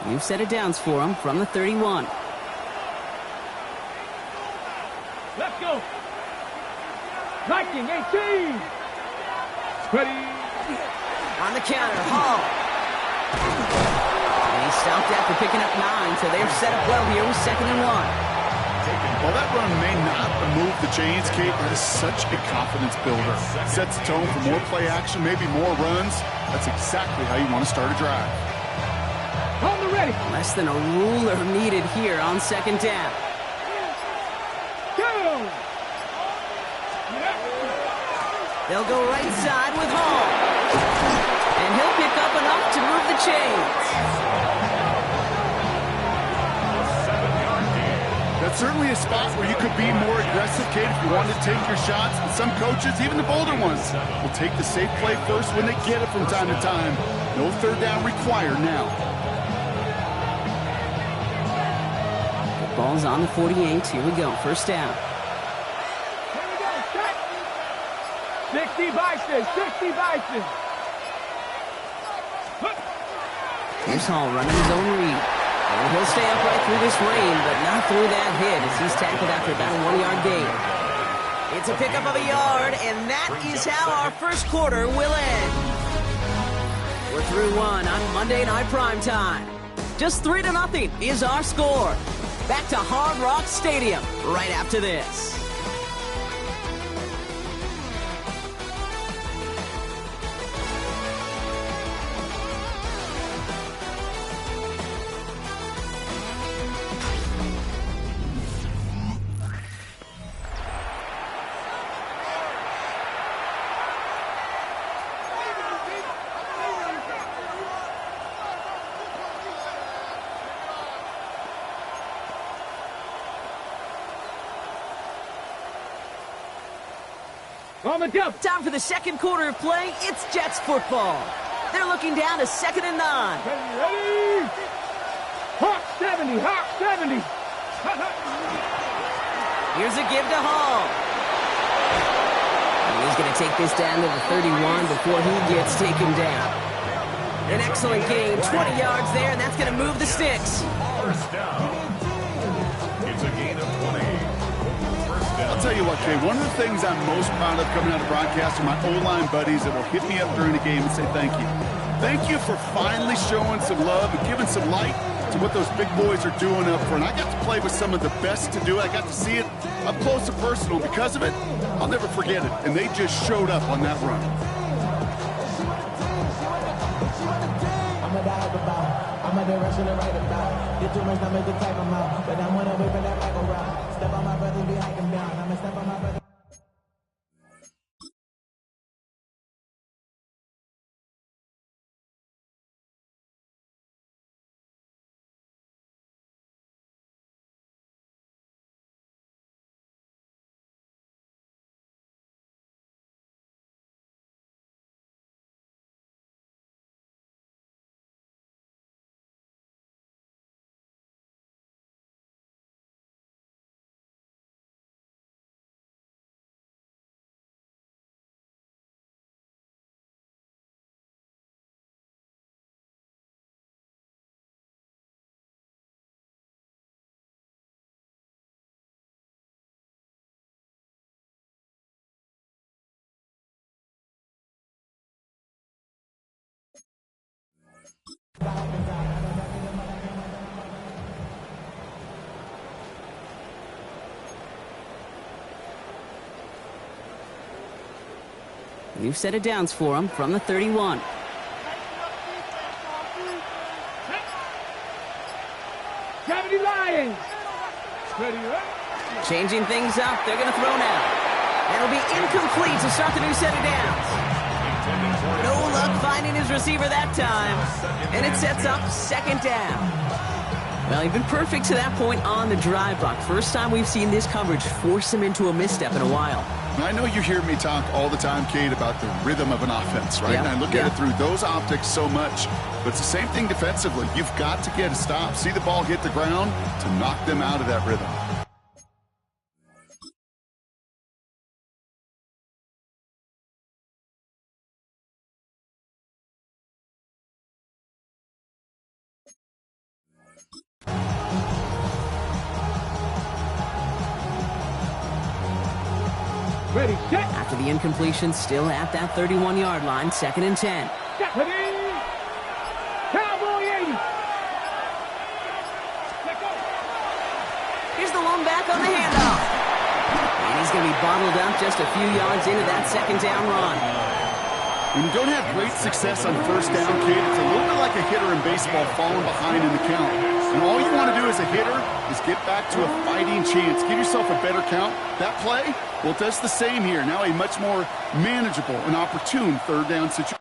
New set of downs for him from the 31. Let's go. Striking 18. Ready. On the counter, Hall. And he stopped after picking up 9, so they're set up well here with 2nd and 1. While that run may not move the chains, Kate, that is such a confidence builder. Sets the tone for more play action, maybe more runs. That's exactly how you want to start a drive. On the ready. Less than a ruler needed here on 2nd down. Go. They'll go right side with Hall. And he'll pick up enough to move the chains. That's certainly a spot where you could be more aggressive, Kate, if you wanted to take your shots. And some coaches, even the bolder ones, will take the safe play first when they get it from time to time. No 3rd down required now. The ball's on the 48. Here we go. 1st down. Here we go. Set. 60 Bison. 60 Bison. Here's Hall running his own read. And he'll stay upright through this rain, but not through that hit as he's tackled after about a 1-yard gain. It's a pickup of a yard, and that is how our 1st quarter will end. We're through 1 on Monday Night Primetime. Just 3-0 is our score. Back to Hard Rock Stadium right after this. On the jump. Time for the 2nd quarter of play. It's Jets football. They're looking down to 2nd and 9. Ready? Hawk 70. Hawk 70. Here's a give to Hall. And he's going to take this down to the 31 before he gets taken down. An excellent gain. 20 yards there, and that's going to move the sticks. 1st down. It's a gain of 20. I'll tell you what, Kay, one of the things I'm most proud of coming out of broadcast are my O-line buddies that will hit me up during the game and say thank you. Thank you for finally showing some love and giving some light to what those big boys are doing up front. I got to play with some of the best to do it. I got to see it up close and personal. Because of it, I'll never forget it. And they just showed up on that run. I'm a dive about, I'm a direction to write about. Get too much numbers to type them out, but I'm one away from that Michael route. Step on my brothers, be hike them down. I'm a step on my brothers. New set of downs for him from the 31. Gravity Lions. Changing things up. They're going to throw now. That'll be incomplete to start the new set of downs. No luck finding his receiver that time. And it sets up 2nd down. Well, he's been perfect to that point on the drive block. First time we've seen this coverage force him into a misstep in a while. I know you hear me talk all the time, Kate, about the rhythm of an offense, right? Yeah, And I look at it through those optics so much. But it's the same thing defensively. You've got to get a stop, see the ball hit the ground to knock them out of that rhythm. Ready, set. After the incompletion, still at that 31-yard line, 2nd and 10. Ready. Cowboy 80. Here's the lone back on the handoff. And he's going to be bottled up just a few yards into that 2nd down run. When you don't have great success on 1st down, kid, it's a little bit like a hitter in baseball falling behind in the count. And all you want to do as a hitter is get back to a fighting chance. Give yourself a better count. That play, well, it does the same here. Now a much more manageable and opportune 3rd down situation.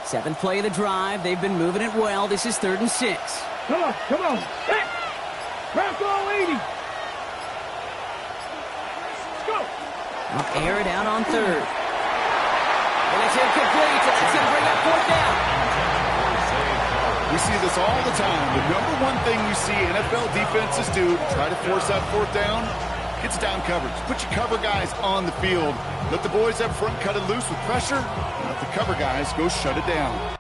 Seventh play of the drive. They've been moving it well. This is 3rd and 6. Come on, come on. Set. Bronco 80. Let's go. I'll air it out on 3rd. And it's incomplete. So that's going to bring up 4th down. We see this all the time. The number one thing we see NFL defenses do to try to force that 4th down, it's down coverage. Put your cover guys on the field. Let the boys up front cut it loose with pressure. And let the cover guys go shut it down.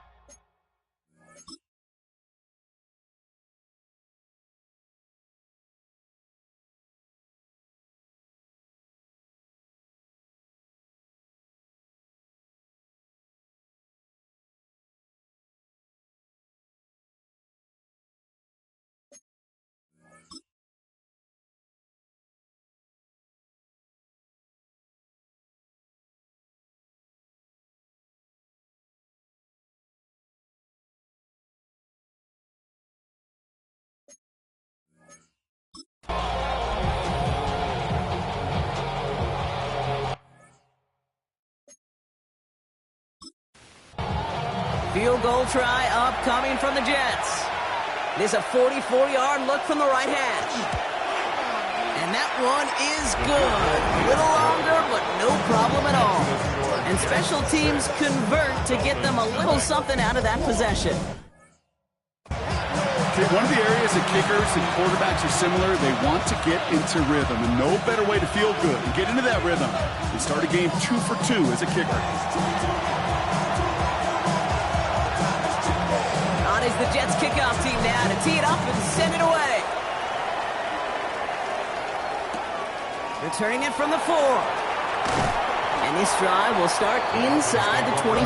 Field goal try upcoming from the Jets. This is a 44-yard look from the right hash. And that one is good. A little longer, but no problem at all. And special teams convert to get them a little something out of that possession. One of the areas that kickers and quarterbacks are similar, they want to get into rhythm. And no better way to feel good and get into that rhythm than start a game 2 for 2 as a kicker. Is the Jets kickoff team now to tee it up and send it away. Returning it from the 4. And this drive will start inside the 25.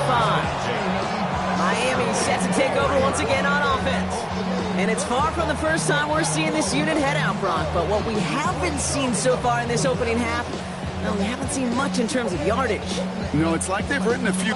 Miami set to take over once again on offense. And it's far from the first time we're seeing this unit head out front. But what we haven't seen so far in this opening half, well, we haven't seen much in terms of yardage. No, it's like they've written a few.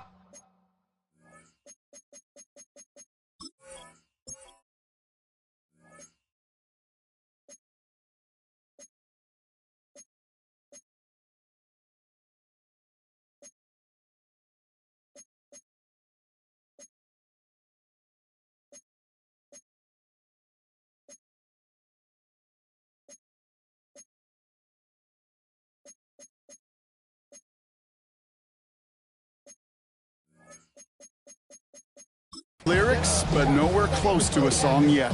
Lyrics, but nowhere close to a song yet.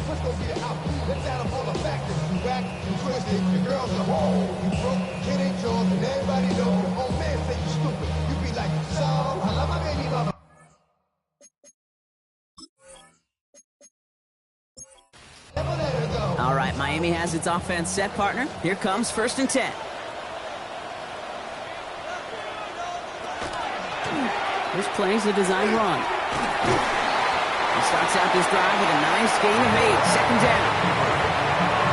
All right, Miami has its offense set, partner. Here comes 1st and 10. This plays the design run. He starts out this drive with a nice gain of 8, 2nd down.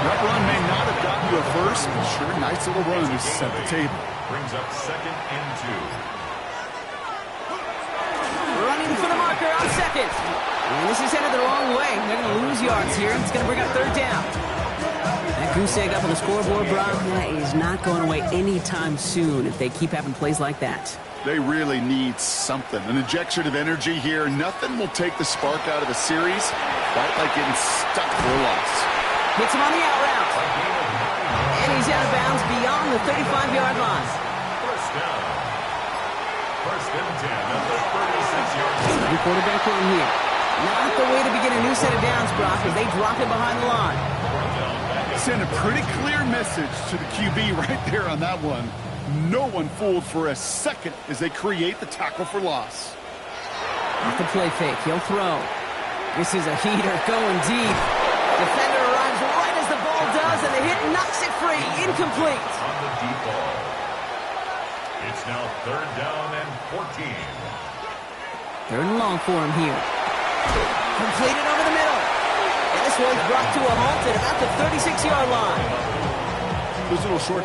That run may not have gotten you a first, but sure, nice little run to set the table. Brings up 2nd and 2. Running for the marker on 2nd. And this is headed the wrong way. They're going to lose yards here. It's going to bring up 3rd down. That goose egg up on the scoreboard, Brock, that is not going away anytime soon if they keep having plays like that. They really need something, an injection of energy here. Nothing will take the spark out of a series quite like getting stuck for a loss. Hits him on the out route. And he's out of bounds beyond the 35-yard line. 1st down. 1st and 10 at the 36-yard line. The quarterback run here. Not the way to begin a new set of downs, Brock, as they drop it behind the line. Send a pretty clear message to the QB right there on that one. No one fooled for a second as they create the tackle for loss. Off the play fake, he'll throw. This is a heater going deep. Defender arrives right as the ball does, and the hit knocks it free. Incomplete. On the deep ball. It's now 3rd down and 14. 3rd and long for him here. Completed over the middle. And this one's brought to a halt at about the 36-yard line. Those little short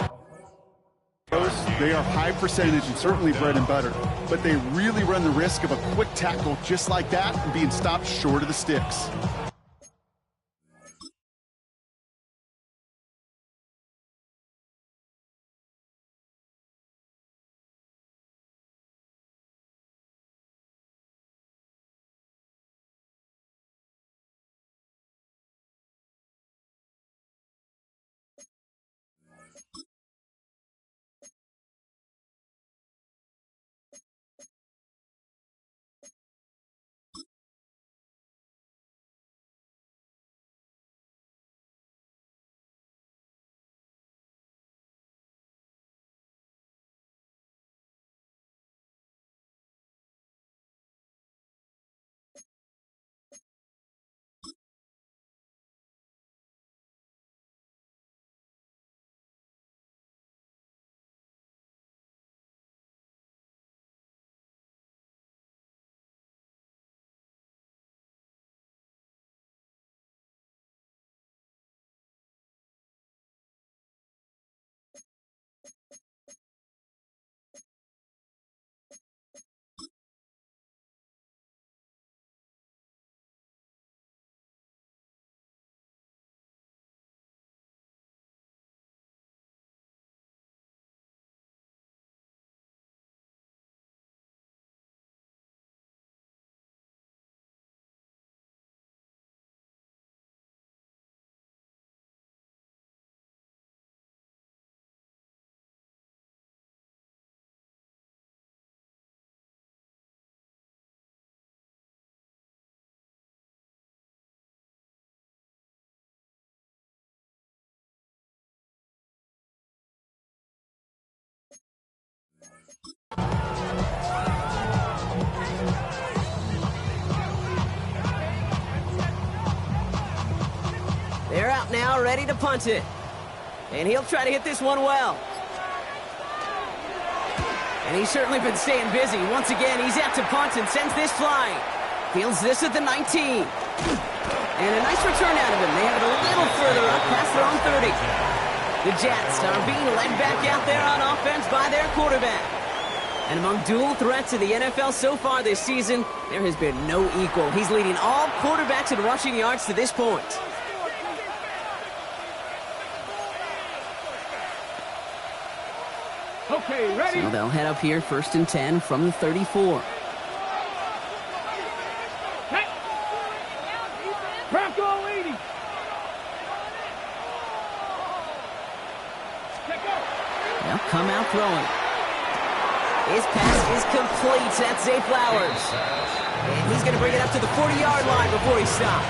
throws, they are high percentage and certainly bread and butter. But they really run the risk of a quick tackle just like that and being stopped short of the sticks. They're out now, ready to punt it. And he'll try to hit this one well. And he's certainly been staying busy. Once again, he's out to punt and sends this flying. Fields this at the 19. And a nice return out of him. They have it a little further up past their own 30. The Jets are being led back out there on offense by their quarterback. And among dual threats in the NFL so far this season, there has been no equal. He's leading all quarterbacks in rushing yards to this point. Okay, ready? So they'll head up here 1st and 10 from the 34. Hey. Bronco 80. They'll come out throwing. His pass is complete. That's Zay Flowers. And he's going to bring it up to the 40-yard line before he stops.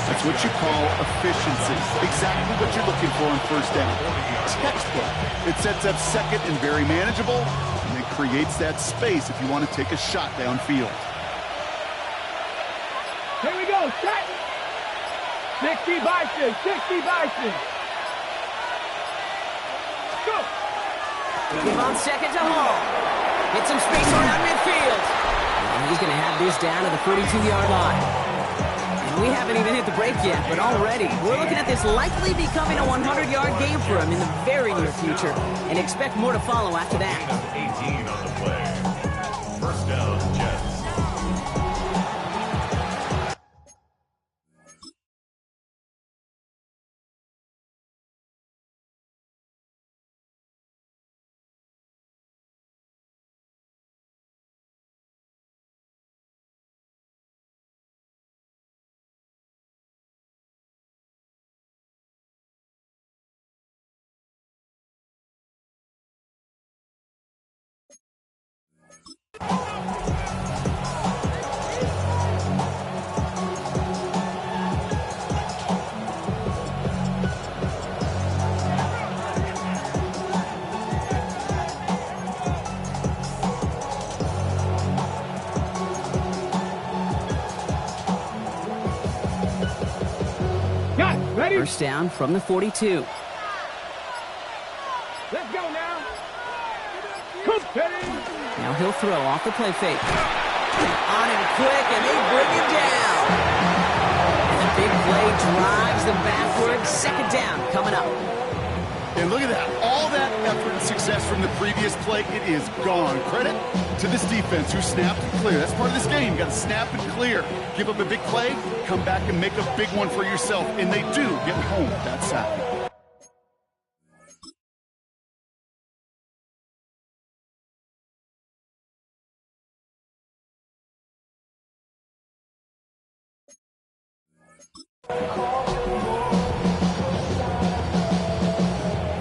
That's what you call efficiency. Exactly what you're looking for on 1st down. Textbook. It sets up 2nd and very manageable, and it creates that space if you want to take a shot downfield. Here we go, set. 60 Bison, 60 Bison. Go. Trevon 2nd to Hall. Get some space around midfield. And he's going to have this down to the 42-yard line. We haven't even hit the break yet, but already we're looking at this likely becoming a 100-yard game for him in the very near future, and expect more to follow after that. 18 on the play. 1st down, Jets. First down from the 42. Let's go now. Come, Teddy. Now he'll throw off the play fake. On him quick, and they bring him down. And the big play drives them backward. Second down coming up. And look at that. All that effort and success from the previous play, it is gone. Credit to this defense who snapped and clear. That's part of this game. You got to snap and clear. Give up a big play, come back and make a big one for yourself. And they do get home with that sack.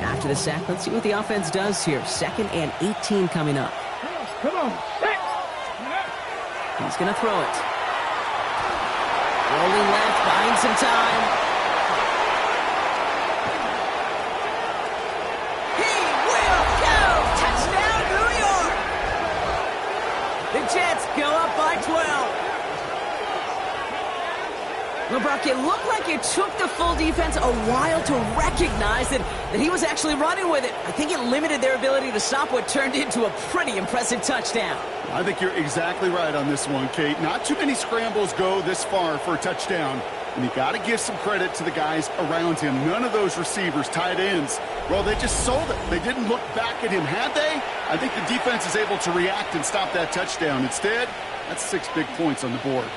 After the sack, let's see what the offense does here. 2nd and 18 coming up. Come on. He's going to throw it. Rolling left, buying some time. He will go! Touchdown, New York! The Jets go up by 12. Well, Brock, it looked like it took the full defense a while to recognize that he was actually running with it. I think it limited their ability to stop what turned into a pretty impressive touchdown. I think you're exactly right on this one, Kate. Not too many scrambles go this far for a touchdown. And you got to give some credit to the guys around him. None of those receivers, tight ends, well, they just sold it. They didn't look back at him, had they? I think the defense is able to react and stop that touchdown. Instead, that's 6 big points on the board.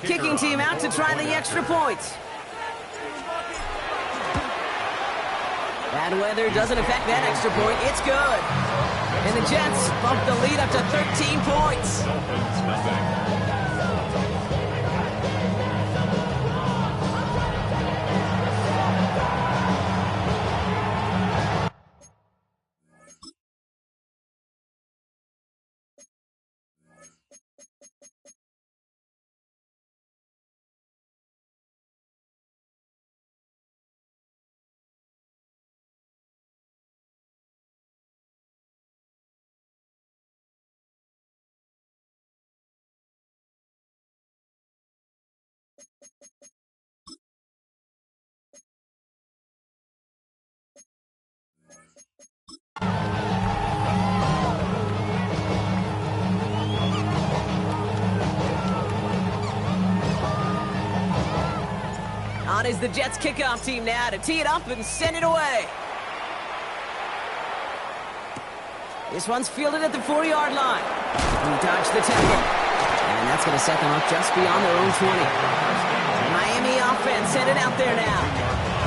Kicking team out to try the extra point. Bad weather doesn't affect that extra point. It's good. And the Jets bump the lead up to 13 points. On is the Jets kickoff team now to tee it up and send it away. This one's fielded at the 4-yard line. We dodge the tackle. And that's going to set them up just beyond their own 20. Miami offense headed out there now.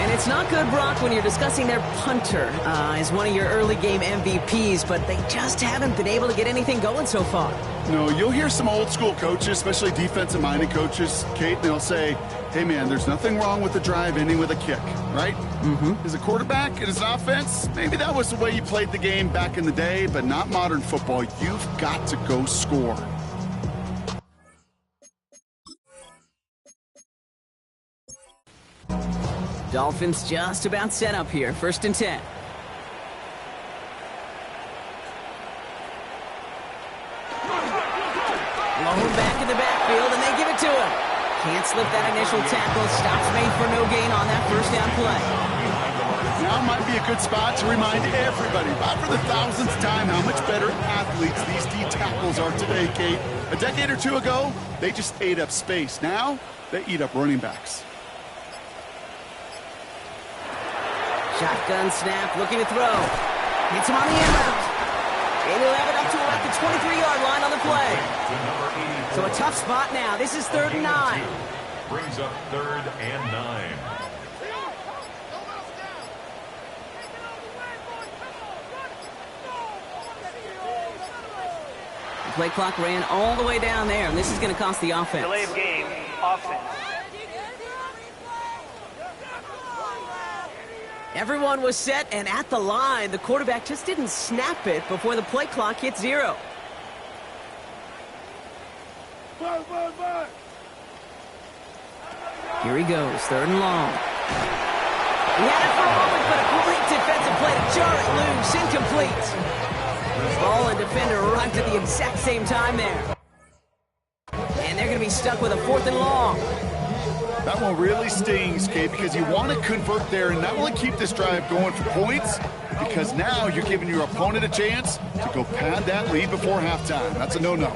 And it's not good, Brock, when you're discussing their punter as one of your early game MVPs, but they just haven't been able to get anything going so far. No, you'll hear some old school coaches, especially defensive-minded coaches, Kate, they'll say, hey, man, there's nothing wrong with the drive ending with a kick, right? As a quarterback and as an offense, maybe that was the way you played the game back in the day, but not modern football. You've got to go score. Dolphins just about set up here. 1st and 10. Blown back in the backfield, and they give it to him. Can't slip that initial tackle. Stops made for no gain on that 1st down play. Now might be a good spot to remind everybody, about for the 1000th time, how much better athletes these D tackles are today, Kate. A decade or two ago, they just ate up space. Now, they eat up running backs. Shotgun snap, looking to throw. Hits him on the end route. And he'll have it up to about the 23-yard line on the play. So a tough spot now. This is 3rd and 9. Brings up 3rd and 9. The play clock ran all the way down there, and this is going to cost the offense. Delay of game, offense. Everyone was set and at the line. The quarterback just didn't snap it before the play clock hit 0. Here he goes, 3rd and long. He had it for a moment, but a great defensive play to jar it loose, incomplete. Ball and defender arrived at the exact same time there. And they're going to be stuck with a 4th and long. That one really stings, Kate, because you want to convert there and not only keep this drive going for points, because now you're giving your opponent a chance to go pad that lead before halftime. That's a no-no.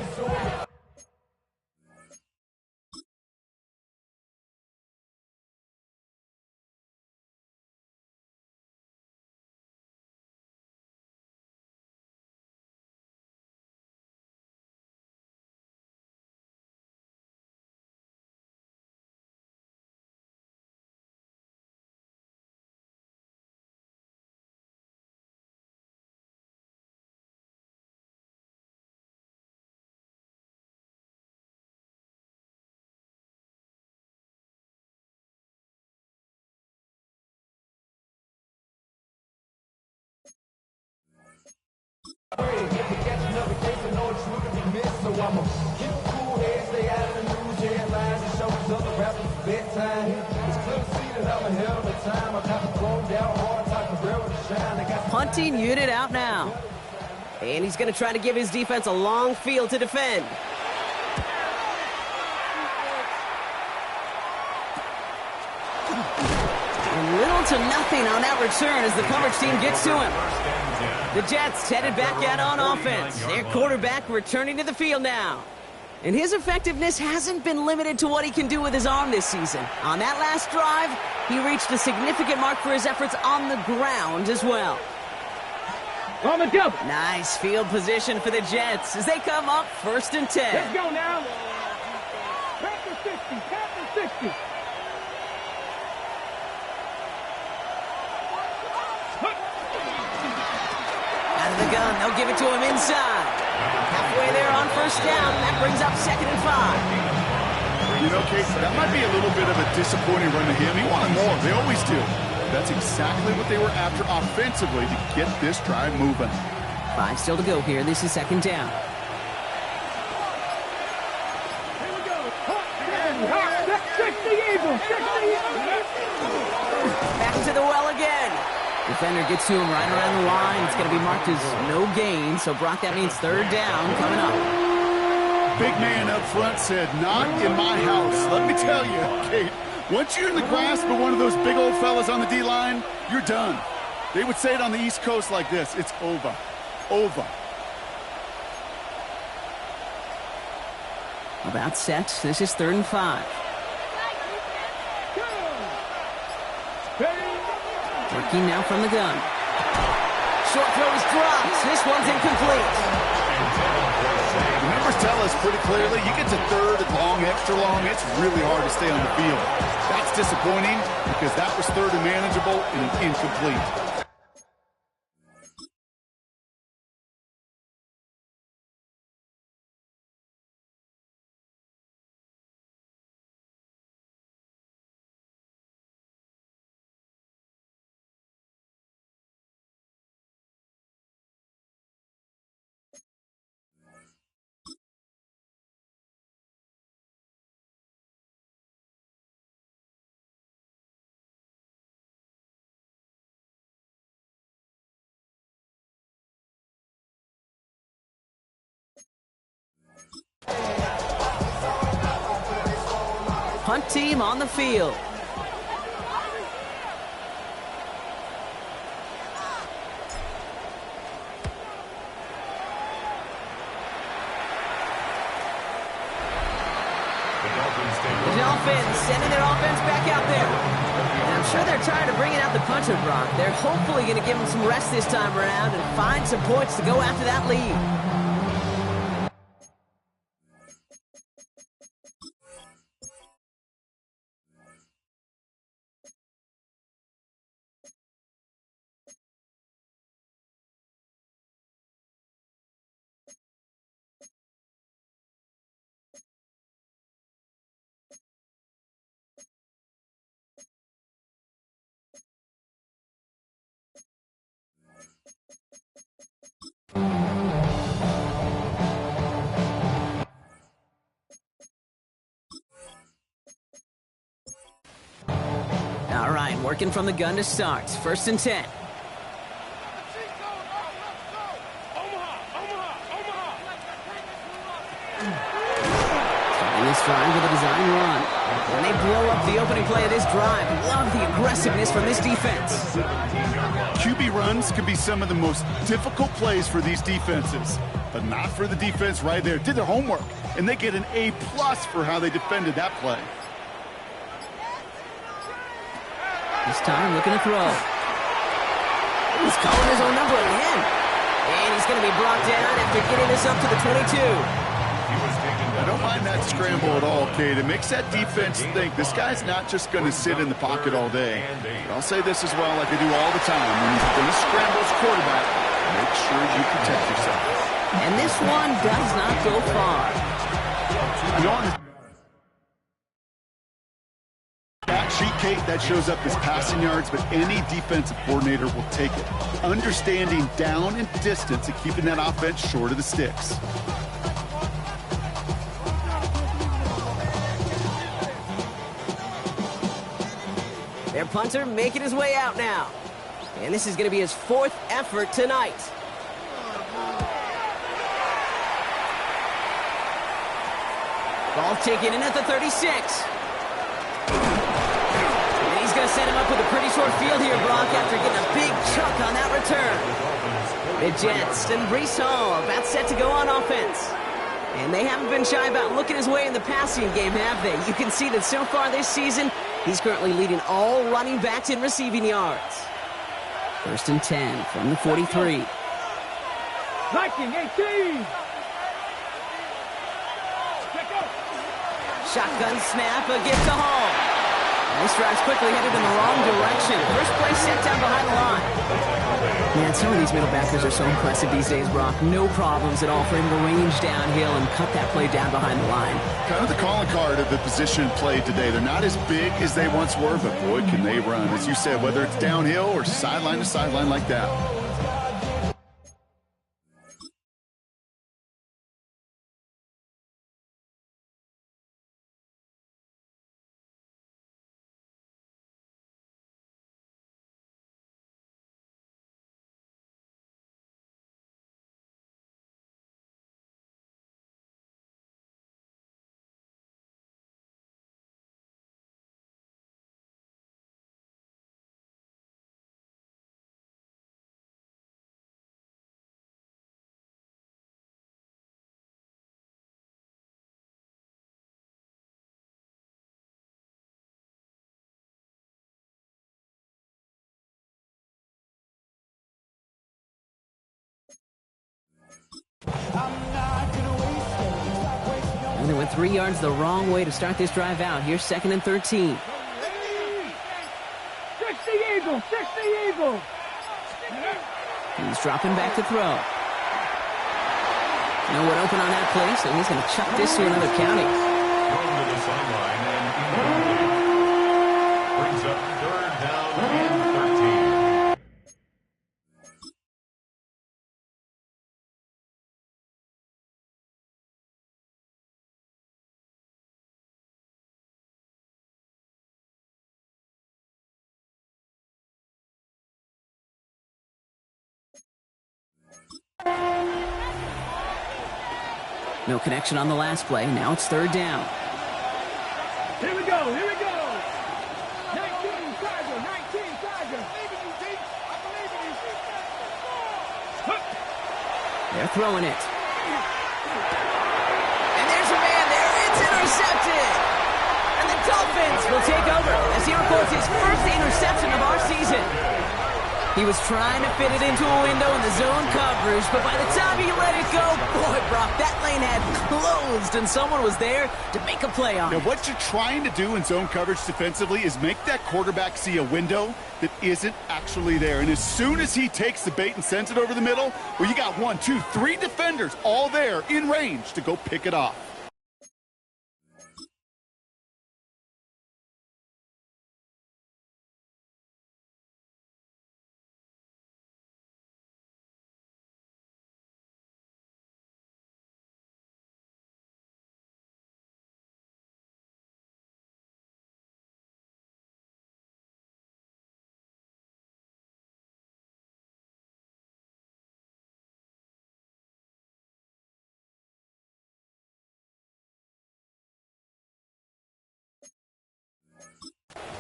Punting unit out now. And he's going to try to give his defense a long field to defend. And little to nothing on that return as the coverage team gets to him. The Jets headed back out on offense. Their quarterback returning to the field now. And his effectiveness hasn't been limited to what he can do with his arm this season. On that last drive, he reached a significant mark for his efforts on the ground as well. On the double. Nice field position for the Jets as they come up 1st and 10. Let's go now. Back to 60. Back to 60. Out of the gun, they'll give it to him inside. Halfway there on 1st down, that brings up 2nd and 5. You know, Casey, that might be a little bit of a disappointing run to him. He wanted more. They always do. That's exactly what they were after offensively to get this drive moving. 5 still to go here. This is 2nd down. Here we go. 60 Eagles. 60 Eagles. Back to the well again. Defender gets to him right around the line. It's going to be marked as no gain. So, Brock, that means 3rd down coming up. Big man up front said, not in my house. Let me tell you, Kate, once you're in the grasp of one of those big old fellas on the D-line, you're done. They would say it on the East Coast like this. It's over. Over. About set. This is 3rd and 5. Working now from the gun. Short throw is dropped. This one's incomplete. The numbers tell us pretty clearly, you get to third and long, extra long, it's really hard to stay on the field. That's disappointing because that was third and manageable and incomplete. Punt team on the field. The Dolphins sending their offense back out there. And I'm sure they're tired of bringing out the punter, Brock. They're hopefully going to give them some rest this time around and find some points to go after that lead. All right, working from the gun to start. 1st and 10. Starting this drive with a design run. And they blow up the opening play of this drive. Love the aggressiveness from this defense. QB runs can be some of the most difficult plays for these defenses, but not for the defense right there. Did their homework, and they get an A+ for how they defended that play. This time, looking to throw. He's calling his own number again. And he's going to be brought down after getting this up to the 22. I don't mind that scramble at all, Kate. It makes that defense think this guy's not just going to sit in the pocket all day. But I'll say this as well, like I do all the time. When you're going to scramble as quarterback, make sure you protect yourself. And this one does not go far. You know, on the sheet, Kate, that shows up as passing yards, but any defensive coordinator will take it. Understanding down and distance and keeping that offense short of the sticks. Their punter making his way out now. And this is going to be his 4th effort tonight. Ball taken in at the 36. He's going to set him up with a pretty short field here, Brock, after getting a big chunk on that return. The Jets and Breece Hall about set to go on offense. And they haven't been shy about looking his way in the passing game, have they? You can see that so far this season, he's currently leading all running backs in receiving yards. 1st and 10 from the 43. Viking 18! Shotgun snap, a gift to Hall. This drive's quickly headed in the wrong direction. First play set down behind the line. Man, some of these middle backers are so impressive these days, Brock. No problems at all for him to range downhill and cut that play down behind the line. Kind of the calling card of the position played today. They're not as big as they once were, but boy, can they run. As you said, whether it's downhill or sideline to sideline like that. went 3 yards the wrong way to start this drive out. Here's 2nd and 13. 60 Eagles! 60 Eagles! He's dropping back to throw. No one open on that play, so he's going to chuck this to another county. Thrown to the sideline and incomplete. Brings up 3rd down and 13. No connection on the last play. Now it's 3rd down. Here we go, here we go! 19 Tiger, 19 Tiger! They're throwing it. And there's a man there. It's intercepted. And the Dolphins will take over as he records his first interception of our season. He was trying to fit it into a window in the zone coverage, but by the time he let it go, boy, Brock, that lane had closed, and someone was there to make a play on it. Now, what you're trying to do in zone coverage defensively is make that quarterback see a window that isn't actually there. And as soon as he takes the bait and sends it over the middle, well, you got 1, 2, 3 defenders all there in range to go pick it off.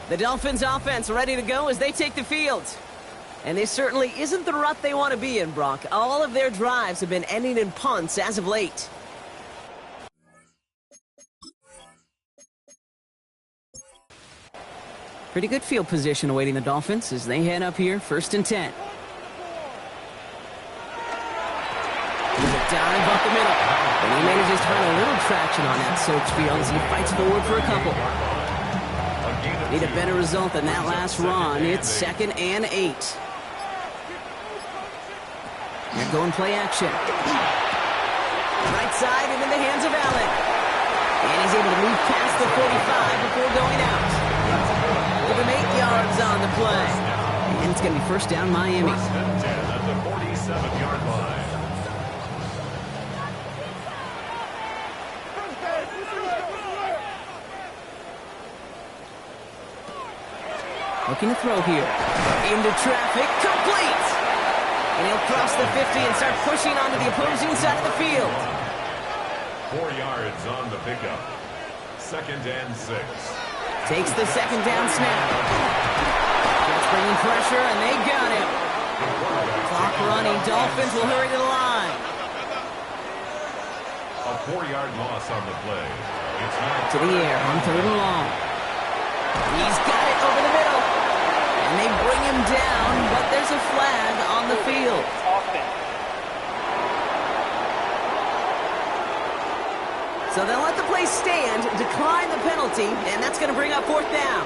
The Dolphins offense ready to go as they take the field. And this certainly isn't the rut they want to be in, Brock. All of their drives have been ending in punts as of late. Pretty good field position awaiting the Dolphins as they head up here, 1st and 10. He's a dive up the middle. And he manages to find a little traction on that soaked field as he fights forward for a couple. Need a better result than that last run. It's 2nd and 8. They're going play action. Right side and in the hands of Allen. And he's able to move past the 45 before going out. Give him 8 yards on the play. And it's going to be 1st down Miami. 1st and 10 at the 47-yard line. Looking to throw here. Into traffic. Complete! And he'll cross the 50 and start pushing onto the opposing side of the field. 4 yards on the pickup. 2nd and 6. Takes the 2nd down snap. Jets bringing pressure, and they got him. Clock running. Dolphins will hurry to the line. A 4-yard loss on the play. It's to the air on 3rd and long. He's got it over the middle. And they bring him down, but there's a flag on the field. So they'll let the play stand, decline the penalty, and that's going to bring up 4th down.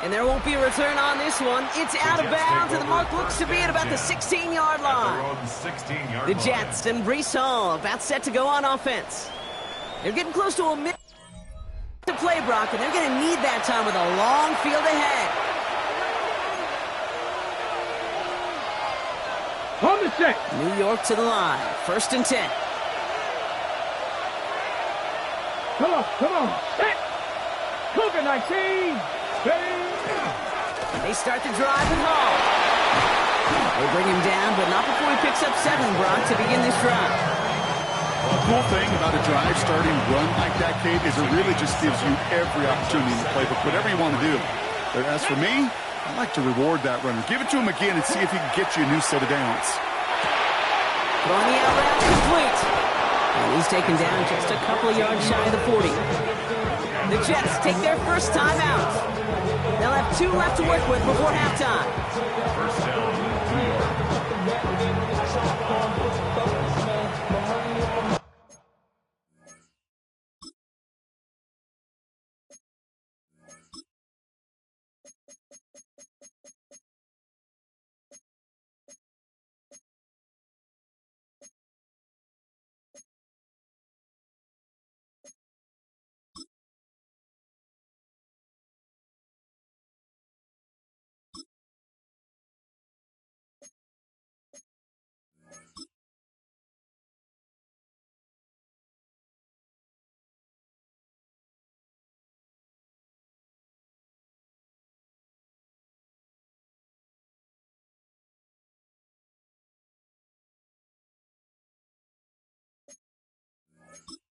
And there won't be a return on this one. It's out of bounds, and the mark looks to be at about the 16-yard line. The Jets and Breece Hall about set to go on offense. They're getting close to a minute to play, Brock, and they're going to need that time with a long field ahead. On the set. New York to the line. 1st and 10. Come on. Set. COVID-19. They start the drive and Hall. They bring him down, but not before he picks up 7, Brock, to begin this drive. The cool thing about a drive starting run like that, Kate, is it really just gives you every opportunity in the playbook, whatever you want to do. But as for me, I like to reward that runner. Give it to him again and see if he can get you a new set of downs. Throwing the out route complete. And he's taken down just a couple of yards shy of the 40. The Jets take their first time out. They'll have 2 left to work with before halftime. 1st down, New York.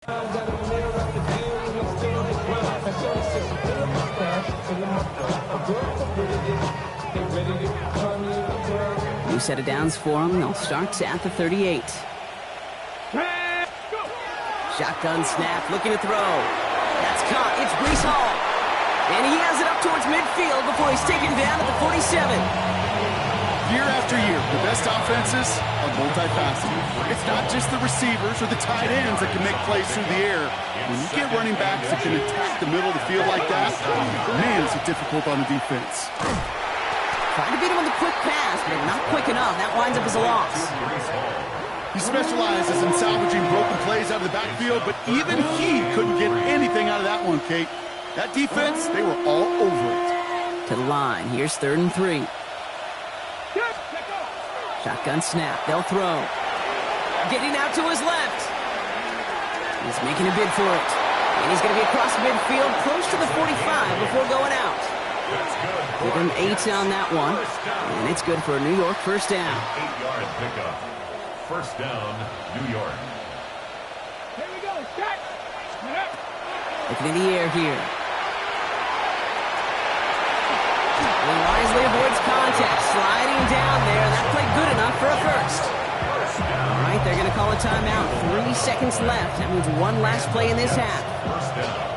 New set of downs for them. They'll start at the 38. Shotgun snap, looking to throw. That's caught. It's Breece Hall. And he has it up towards midfield before he's taken down at the 47. Year after year, the best offenses are multifaceted. It's not just the receivers or the tight ends that can make plays through the air. When you get running backs that can attack the middle of the field like that, man, is it difficult on the defense. Trying to beat him with a quick pass, but not quick enough. That winds up as a loss. He specializes in salvaging broken plays out of the backfield, but even he couldn't get anything out of that one, Kate. That defense, they were all over it. To the line. Here's 3rd and 3. Shotgun snap. They'll throw. Getting out to his left. He's making a bid for it. And he's going to be across midfield, close to the 45 before going out. Give him 8 on that one. And it's good for a New York first down. 8-yard pickup. First down, New York. Here we go. Shot. Looking in the air here. And wisely avoids contact. Sliding down there. That played good enough for a first. All right, they're going to call a timeout. 3 seconds left. That means one last play in this half. First down.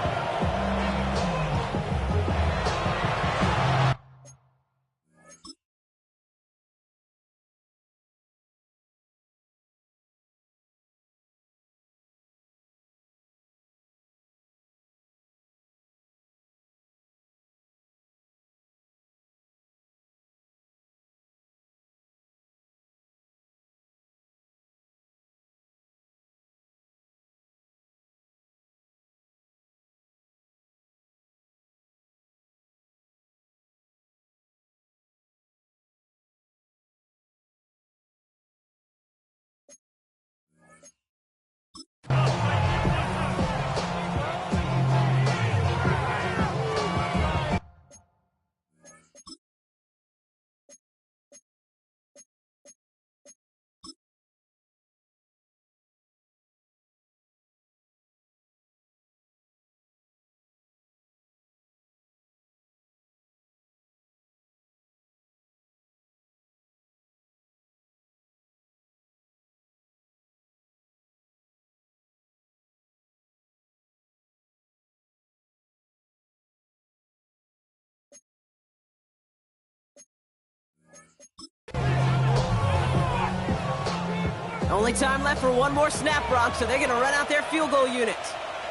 Only time left for one more snap, Brock, so they're going to run out their field goal unit.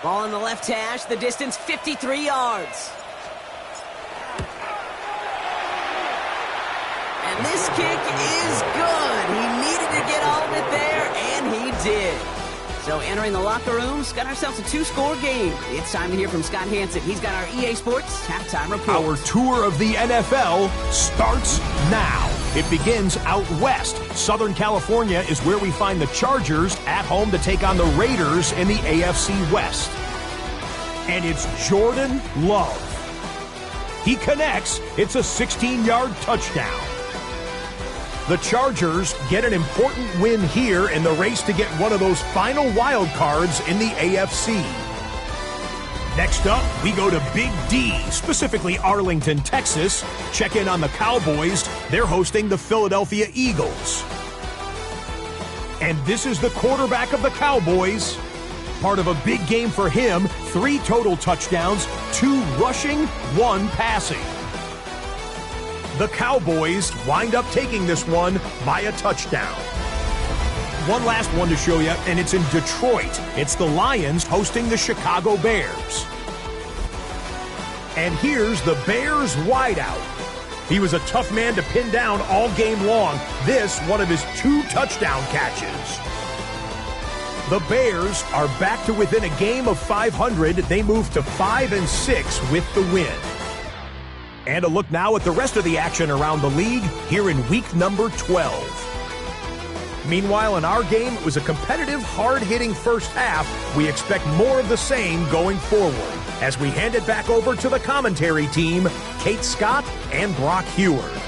Ball in the left hash, the distance 53 yards. And this kick is good. He needed to get all of it there, and he did. So entering the locker room, got ourselves a 2-score game. It's time to hear from Scott Hansen. He's got our EA Sports halftime report. Our tour of the NFL starts now. It begins out west. Southern California is where we find the Chargers at home to take on the Raiders in the AFC West. And it's Jordan Love. He connects. It's a 16-yard touchdown. The Chargers get an important win here in the race to get one of those final wild cards in the AFC. Next up, we go to Big D, specifically Arlington, Texas. Check in on the Cowboys. They're hosting the Philadelphia Eagles. And this is the quarterback of the Cowboys. Part of a big game for him, 3 total touchdowns, 2 rushing, 1 passing. The Cowboys wind up taking this one by a touchdown. one last one to show you, and it's in Detroit. It's the Lions hosting the Chicago Bears. And here's the Bears wideout. He was a tough man to pin down all game long. This, one of his 2 touchdown catches. The Bears are back to within a game of 500. They move to 5-6 with the win. And a look now at the rest of the action around the league here in week number 12. Meanwhile, in our game, it was a competitive, hard-hitting first half. We expect more of the same going forward as we hand it back over to the commentary team, Kate Scott and Brock Heward.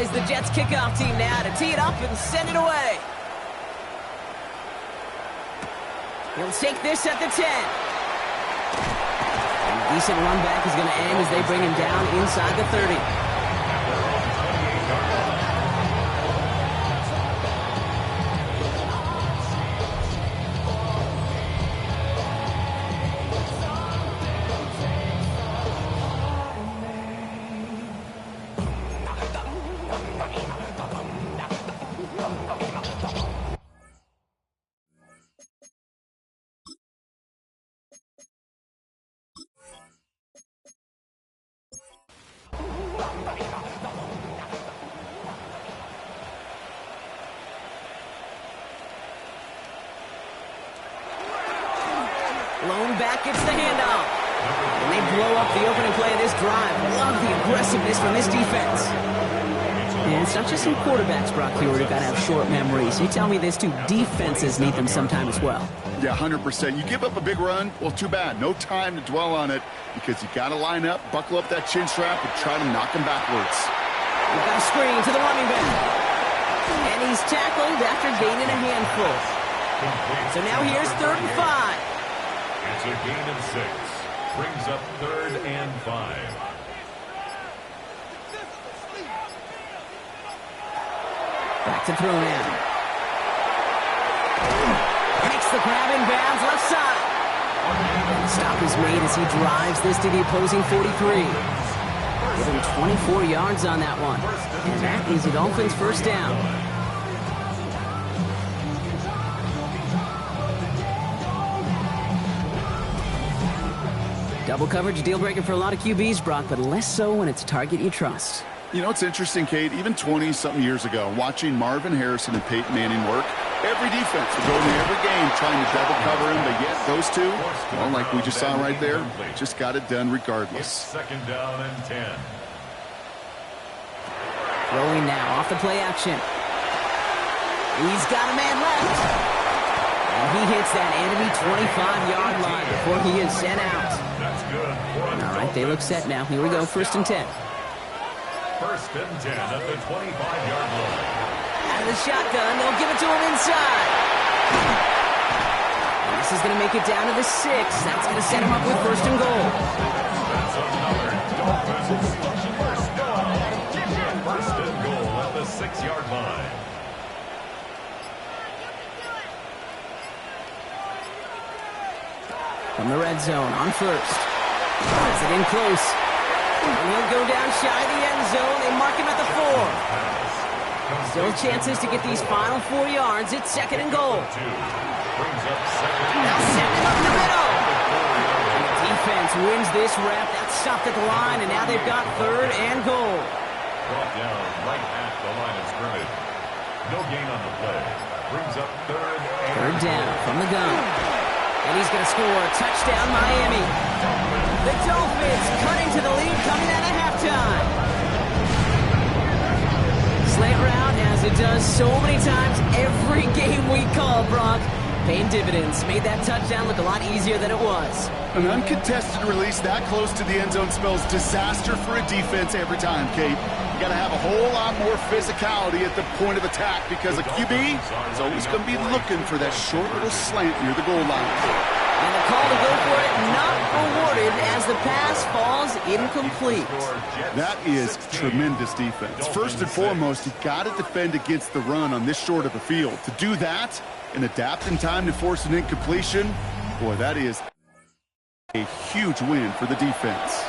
is the Jets kickoff team now to tee it up and send it away. He'll take this at the 10. And a decent run back is going to end as they bring him down inside the 30. Lone back gets the handoff. And they blow up the opening play of this drive. Love the aggressiveness from this defense. And it's not just some quarterbacks, Brock, here who've got to have short memories. You tell me this too, defenses need them sometime as well. Yeah, 100%. You give up a big run, well, too bad. No time to dwell on it because you got to line up, buckle up that chin strap, and try to knock him backwards. We've got a screen to the running back. And he's tackled after gaining a handful. So now here's 3rd and 5. It's a gain of 6. Brings up 3rd and 5. Back to throw now. Makes the grab in bounds left side. And the stop is made as he drives this to the opposing 43. Give him 24 yards on that one. And that is the Dolphins' first down. Double coverage, deal breaker for a lot of QBs, Brock, but less so when it's a target you trust. You know, it's interesting, Kate, even 20-something years ago, watching Marvin Harrison and Peyton Manning work, every defense would go into every game trying to double cover him, but yet those two, well, like we just saw right there, just got it done regardless. 2nd down and 10. Throwing now off the play action. He's got a man left. And he hits that enemy 25-yard line before he is sent out. That's good. All right, they look set now. Here we go, 1st and 10. 1st and 10 at the 25-yard line. Out of the shotgun, they'll give it to him inside. And this is going to make it down to the 6. That's going to set him up with 1st and goal. That's another Dolphins 1st down. 1st and goal at the 6-yard line. From the red zone on 1st. Puts it in close. And he'll go down shy of the end zone. They mark him at the 4. Still chances to get these final 4 yards. It's 2nd and goal. Now send it up the middle. And the defense wins this rep. That's stopped at the line, and now they've got 3rd and goal. Brought down right at the line of scrimmage. No gain on the play. Brings up 3rd down from the gun. And he's going to score. Touchdown, Miami. The Dolphins cutting to the lead coming out of halftime. Slant route, as it does so many times every game we call, Brock. Paying dividends. Made that touchdown look a lot easier than it was. An uncontested release that close to the end zone spells disaster for a defense every time, Kate. You got to have a whole lot more physicality at the point of attack because a QB is always going to be looking for that short little slant near the goal line. And the call to go for it not awarded as the pass falls incomplete. That is tremendous defense. First and foremost, you got to defend against the run on this short of a field. To do that and adapt in time to force an incompletion, boy, that is a huge win for the defense.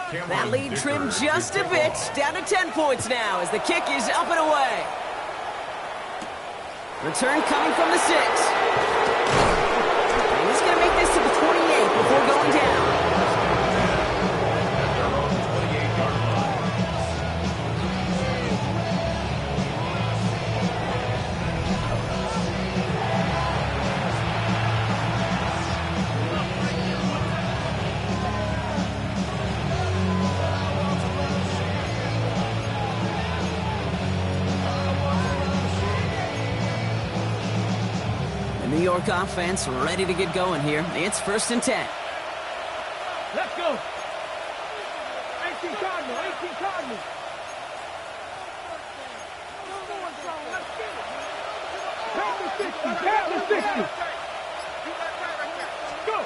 That lead trimmed just a bit, down to 10 points now as the kick is up and away. Return coming from the 6. And he's going to make this to the 28 before going down. New York offense ready to get going here. It's 1st and 10. Let's go. 18 Cardinal, 18 Cardinal. Pass the 60. Go.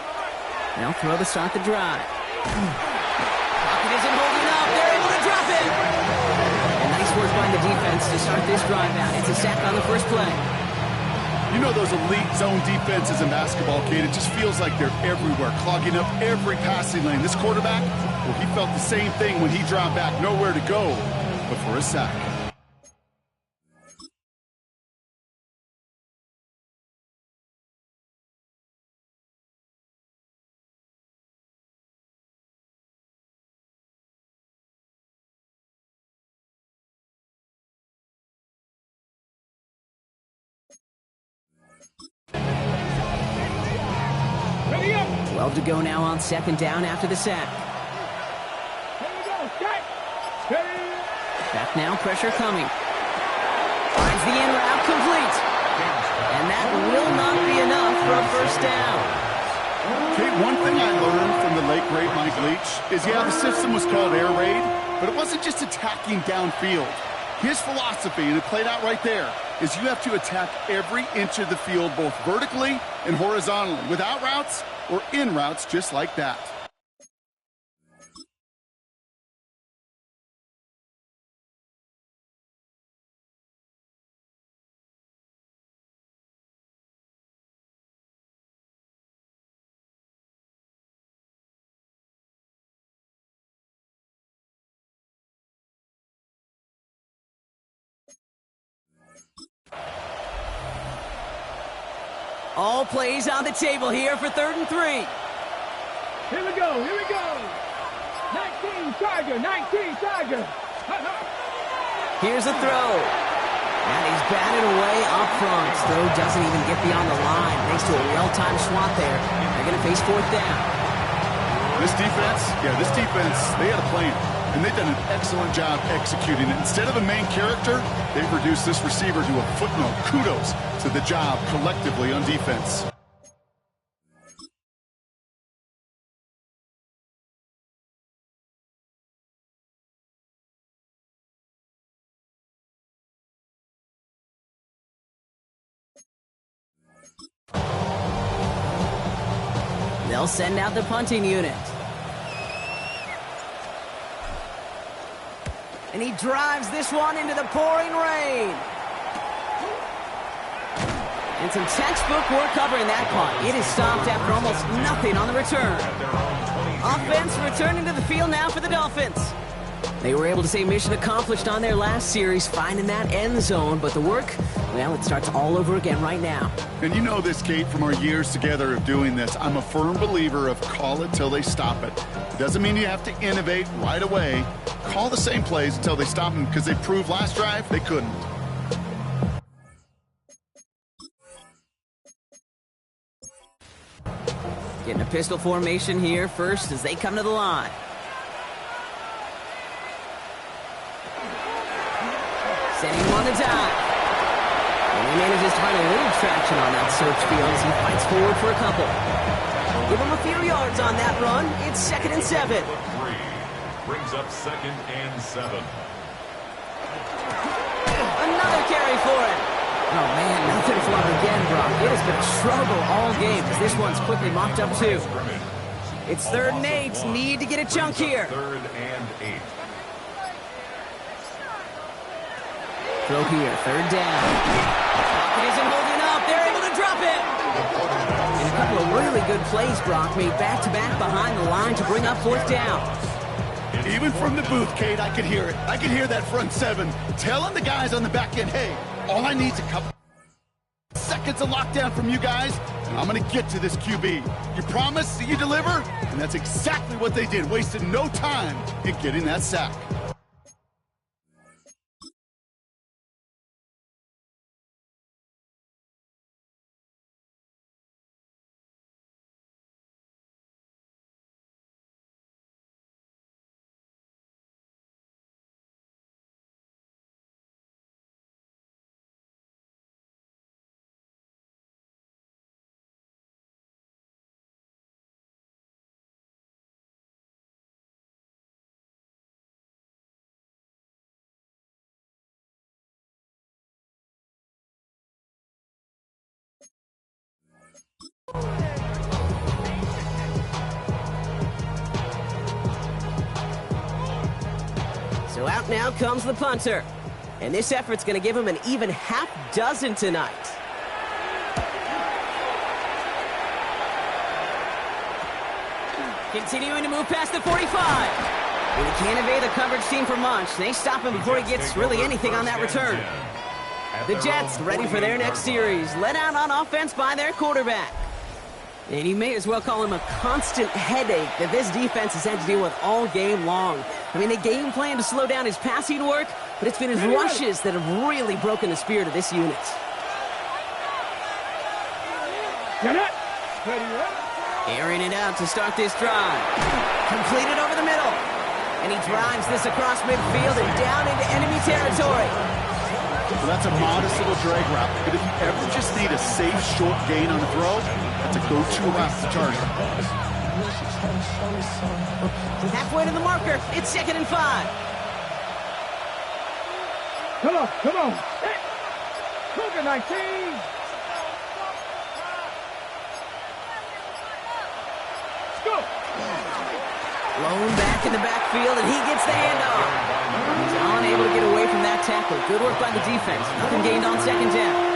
They'll throw to start the drive. Pocket isn't holding up. They're able to drop it. And nice work by the defense to start this drive out. It's a sack on the first play. You know those elite zone defenses in basketball, Kate, it just feels like they're everywhere, clogging up every passing lane. This quarterback, well, he felt the same thing when he dropped back, nowhere to go but for a sack. Ready up. 12 to go now on 2nd down after the sack. Here we go. Check. Ready. Back now, pressure coming. Finds the in route complete. And that will not be enough for a 1st down. Kate, one thing I learned from the late, great Mike Leach is, yeah, the system was called air raid, but it wasn't just attacking downfield. His philosophy, and it played out right there, is you have to attack every inch of the field, both vertically and horizontally, without routes or in routes just like that. All plays on the table here for 3rd and 3. Here we go. Here we go. 19 Tiger. 19 Tiger. Here's a throw. And he's batted away up front. Throw doesn't even get beyond the line. Thanks to a well-timed swat there. They're going to face 4th down. This defense, they had a plan. And they've done an excellent job executing it. Instead of a main character, they've reduced this receiver to a footnote. Kudos to the job collectively on defense. They'll send out the punting unit. And he drives this one into the pouring rain. And some textbook work covering that punt. It is stopped after almost nothing on the return. Offense returning to the field now for the Dolphins. They were able to say mission accomplished on their last series, finding that end zone. But the work, well, it starts all over again right now. And you know this, Kate, from our years together of doing this. I'm a firm believer of call it till they stop it. It doesn't mean you have to innovate right away. Call the same plays until they stop them, because they proved last drive they couldn't. Getting a pistol formation here first as they come to the line. Sending him on the dive. And he manages to find a little traction on that search field as he fights forward for a couple. Give him a few yards on that run. It's 2nd and 7. Brings up 2nd and 7. Another carry for him. Oh, man, nothing for him again, Brock. It has been a struggle all game as this one's quickly mopped up, too. It's 3rd and 8. Need to get a chunk here. 3rd and 8. Throw here, 3rd down. It isn't holding up. They're able to drop it. And a couple of really good plays, Brock, made back-to-back behind the line to bring up 4th down. Even from the booth, Kate, I could hear it. I could hear that front seven telling the guys on the back end, hey, all I need is a couple seconds of lockdown from you guys, and I'm going to get to this QB. You promise that you deliver? And that's exactly what they did, wasted no time in getting that sack. So out now comes the punter. And this effort's going to give him an even half dozen tonight. Continuing to move past the 45. And he can't evade the coverage team for much. They stop him before he gets really anything on that return. The Jets ready for their next series. Let out on offense by their quarterback. And you may as well call him a constant headache that this defense has had to deal with all game long. I mean, they game plan to slow down his passing work, but it's been his rushes that have really broken the spirit of this unit. Airing it out to start this drive. Completed over the middle. And he drives this across midfield and down into enemy territory. Well, that's a modest little drag route, but if you ever just need a safe, short gain on the throw, that's a go-to route to target. Halfway to the marker, it's 2nd and 5. Come on. Cougar 19. Let's go. Blown back in the backfield, and he gets the handoff. He's unable to get away from that tackle. Good work by the defense. Nothing gained on 2nd down.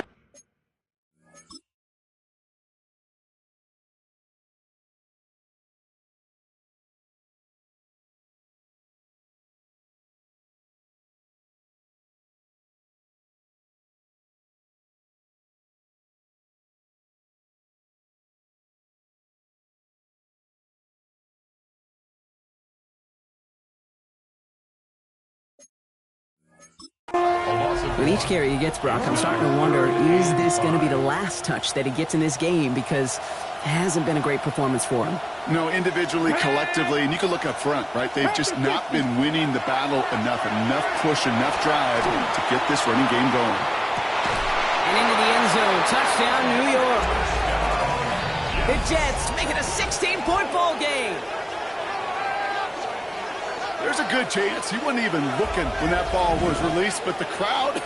With each carry he gets, Brock, I'm starting to wonder, is this going to be the last touch that he gets in this game? Because it hasn't been a great performance for him. No, individually, collectively, and you can look up front, right? They've just not been winning the battle enough push, enough drive to get this running game going. And into the end zone. Touchdown, New York. The Jets make it a 16-point ball game. There's a good chance he wasn't even looking when that ball was released, but the crowd,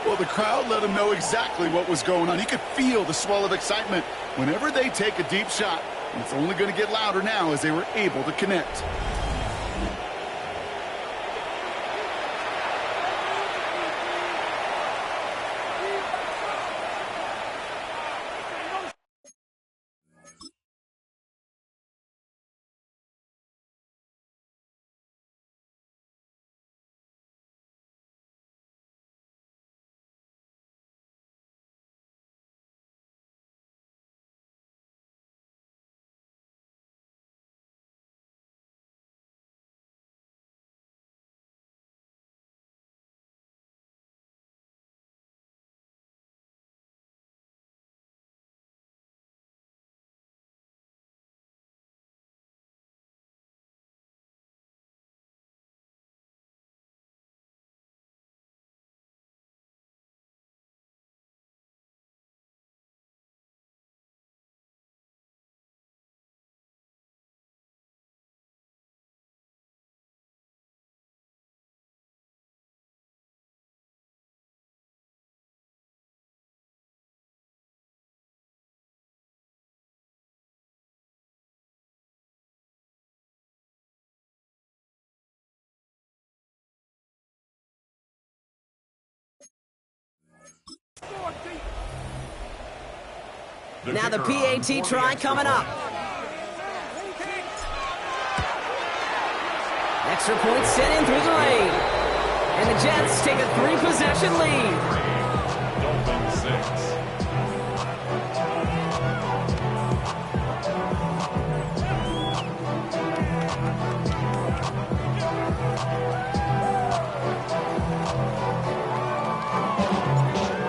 well, the crowd let him know exactly what was going on. He could feel the swell of excitement whenever they take a deep shot. And it's only going to get louder now as they were able to connect. Now the PAT try coming up. Extra point sent in through the lane. And the Jets take a 3-possession lead. Dolphins 6.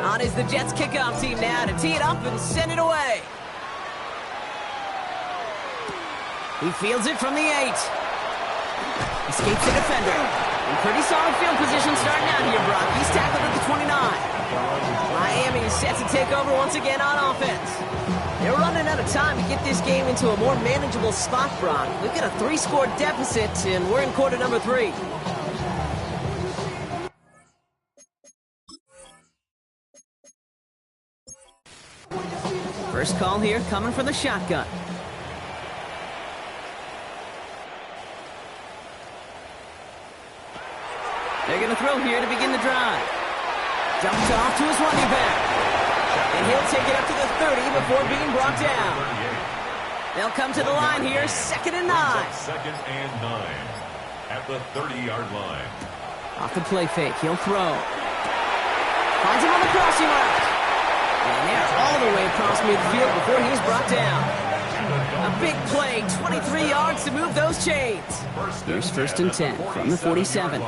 On is the Jets kickoff team now to tee it up and send it away. He fields it from the 8. Escapes the defender. In pretty solid field position starting out here, Brock. He's tackled at the 29. Miami is set to take over once again on offense. They're running out of time to get this game into a more manageable spot, Brock. We've got a 3-score deficit, and we're in quarter number 3. First call here coming from the shotgun. They're going to throw here to begin the drive. Dumps off to his running back. And he'll take it up to the 30 before being brought down. They'll come to the line here, 2nd and 9. 2nd and 9 at the 30-yard line. Off the play fake, he'll throw. Finds him on the crossing route. And they're all the way across midfield before he's brought down. A big play, 23 yards to move those chains. Here's 1st and 10 from the 47.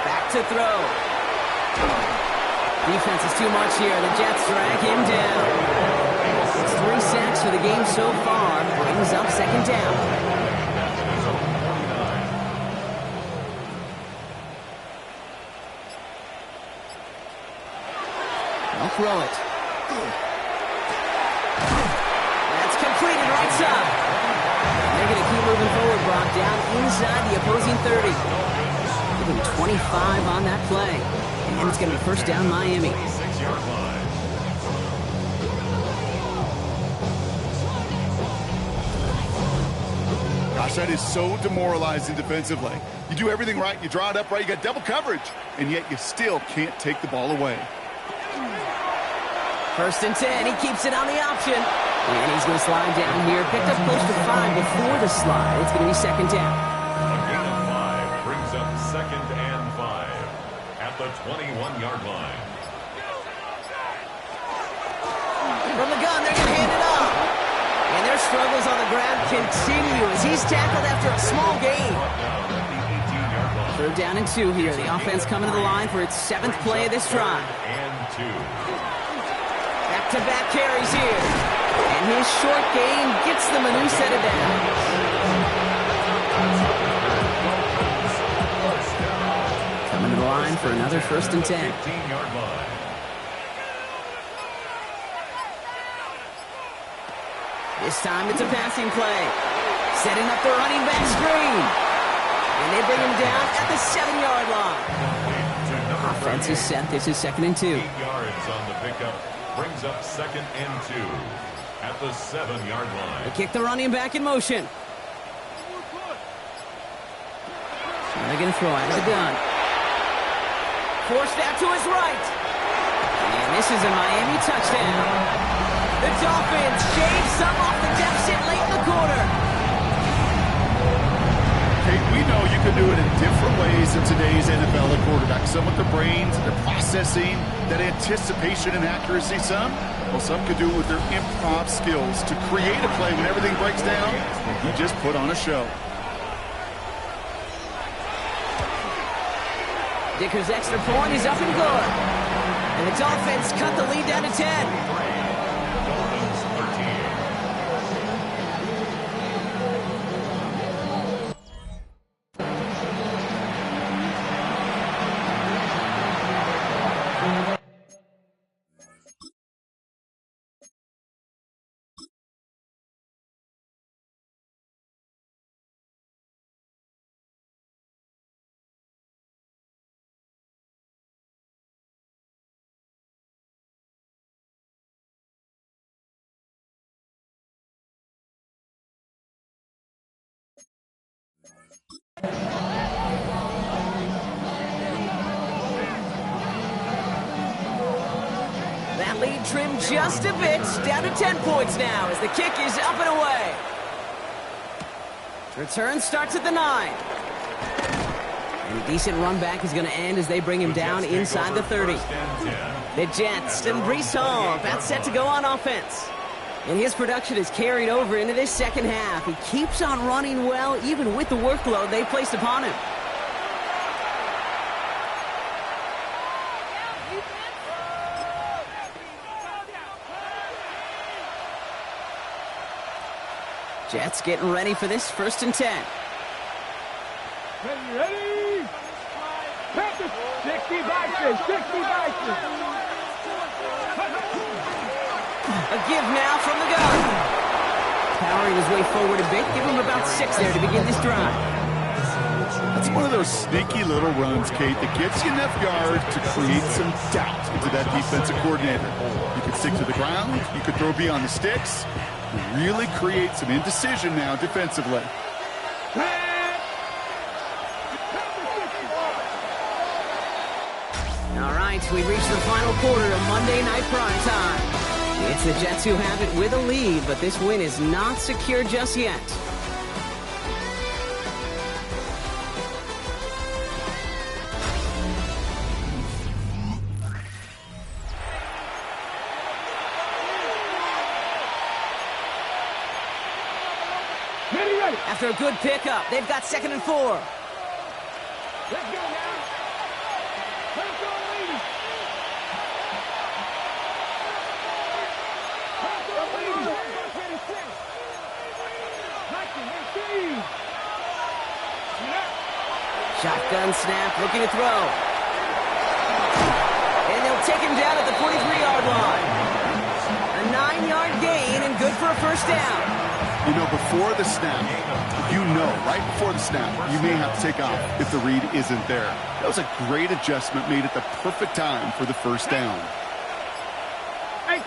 Back to throw. Defense is too much here. The Jets drag him down. It's 3 sacks for the game so far. Brings up 2nd down. Throw it. That's completed right side. They're going to keep moving forward, Brock, down inside the opposing 30. Give him 25 on that play. And it's going to be 1st down Miami. 6-yard line. Gosh, that is so demoralizing defensively. You do everything right, you draw it up right, you got double coverage, and yet you still can't take the ball away. 1st and 10, he keeps it on the option. And he's going to slide down here. Picked up close to 5 before the slide. It's going to be 2nd down. A gain of 5 brings up 2nd and 5 at the 21-yard line. From the gun, they're going to hand it off. And their struggles on the ground continue as he's tackled after a small gain. 3rd down and 2 here. The offense coming to the line for its 7th play of this drive. And 2. Back-to-back carries here. And his short gain gets them a new set of downs. Coming to the line for another 1st and 10. 15-yard line. This time it's a passing play. Setting up the running back screen. And they bring him down at the 7-yard line. Offense is set. This is 2nd and 2. 8 yards on the pickup. Brings up 2nd and 2 at the 7-yard line. They kick the running back in motion. And they're going to throw out of the gun. Forced out to his right. And this is a Miami touchdown. The Dolphins shave some off the deficit late in the quarter. Kate, we know you can do it in different ways in today's NFL at quarterback. Some with their brains, their processing, that anticipation and accuracy. Some could do it with their improv skills to create a play when everything breaks down. You just put on a show. Dicker's extra point is up and good. And the Dolphins cut the lead down to 10. That lead trimmed just a bit, down to 10 points now as the kick is up and away. Return starts at the 9. And a decent run back is going to end as they bring him down inside the 30. The Jets and Breece Hall about set to go on offense. And his production is carried over into this second half. He keeps on running well, even with the workload they placed upon him. Jets getting ready for this 1st and 10. Ready? Practice. 60 boxes. 60 boxes. A give now from the gun. Powering his way forward a bit. Give him about 6 there to begin this drive. That's one of those sneaky little runs, Kate, that gets you enough yards to create some doubt into that defensive coordinator. You could stick to the ground. You could throw beyond the sticks. Really create some indecision now defensively. All right, we reach the final quarter of Monday Night Primetime. It's the Jets who have it with a lead, but this win is not secure just yet. After a good pickup, they've got 2nd and 4. Let's go now. Let's go, ladies. Let's go, ladies. Shotgun snap, looking to throw. And they'll take him down at the 43-yard line. A 9-yard gain and good for a 1st down. You know, before the snap, right before the snap, you may have to take off if the read isn't there. That was a great adjustment made at the perfect time for the 1st down. On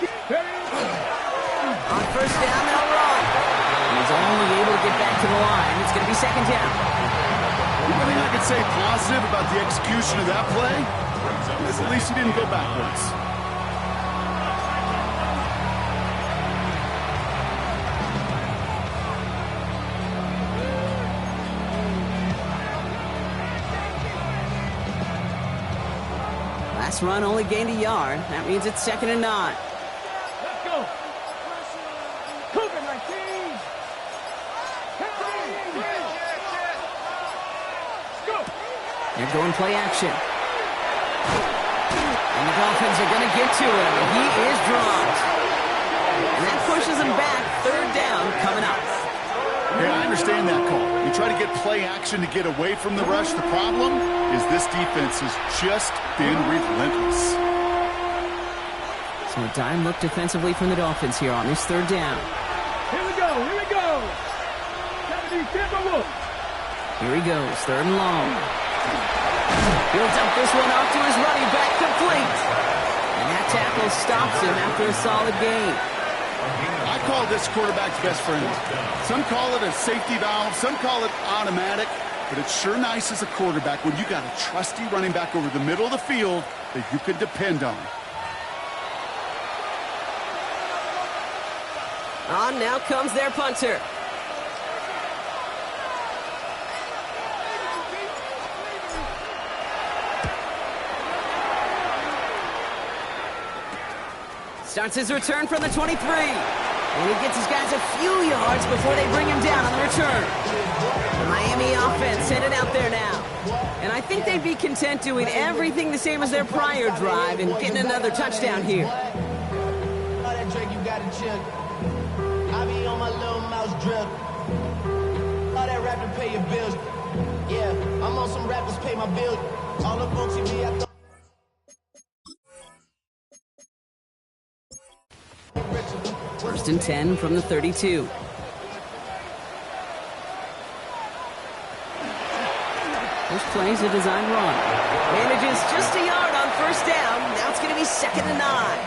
1st down, they'll run. He's only able to get back to the line. It's going to be 2nd down. The only thing I can say positive about the execution of that play is at least he didn't go backwards. Last run only gained a yard. That means it's 2nd and 9. Let's go. Cougar 19. Go. They're going play action. And the Dolphins are going to get to him. He is dropped. And that pushes him back. 3rd down coming up. Yeah, I understand that call. You try to get play action to get away from the rush. The problem is this defense has just been relentless. So a dime look defensively from the Dolphins here on this 3rd down. Here we go. Here we go. Here he goes. 3rd and long. He'll dump this one off to his running back, complete. And that tackle stops him after a solid gain. I call this quarterback's best friend. Some call it a safety valve, some call it automatic, but it's sure nice as a quarterback when you got a trusty running back over the middle of the field that you can depend on. On now comes their punter. Starts his return from the 23. And he gets his guys a few yards before they bring him down on the return. The Miami offense headed out there now. And I think they'd be content doing everything the same as their prior drive and getting another touchdown here. All that Drake, you gotta chill. I be on my little mouse drip. All that rapping pay your bills. Yeah, I'm on some rappers pay my bills. All the folks you be, I thought. 1st and 10 from the 32. First play's a design run. Manages just a yard on 1st down. Now it's going to be 2nd and 9.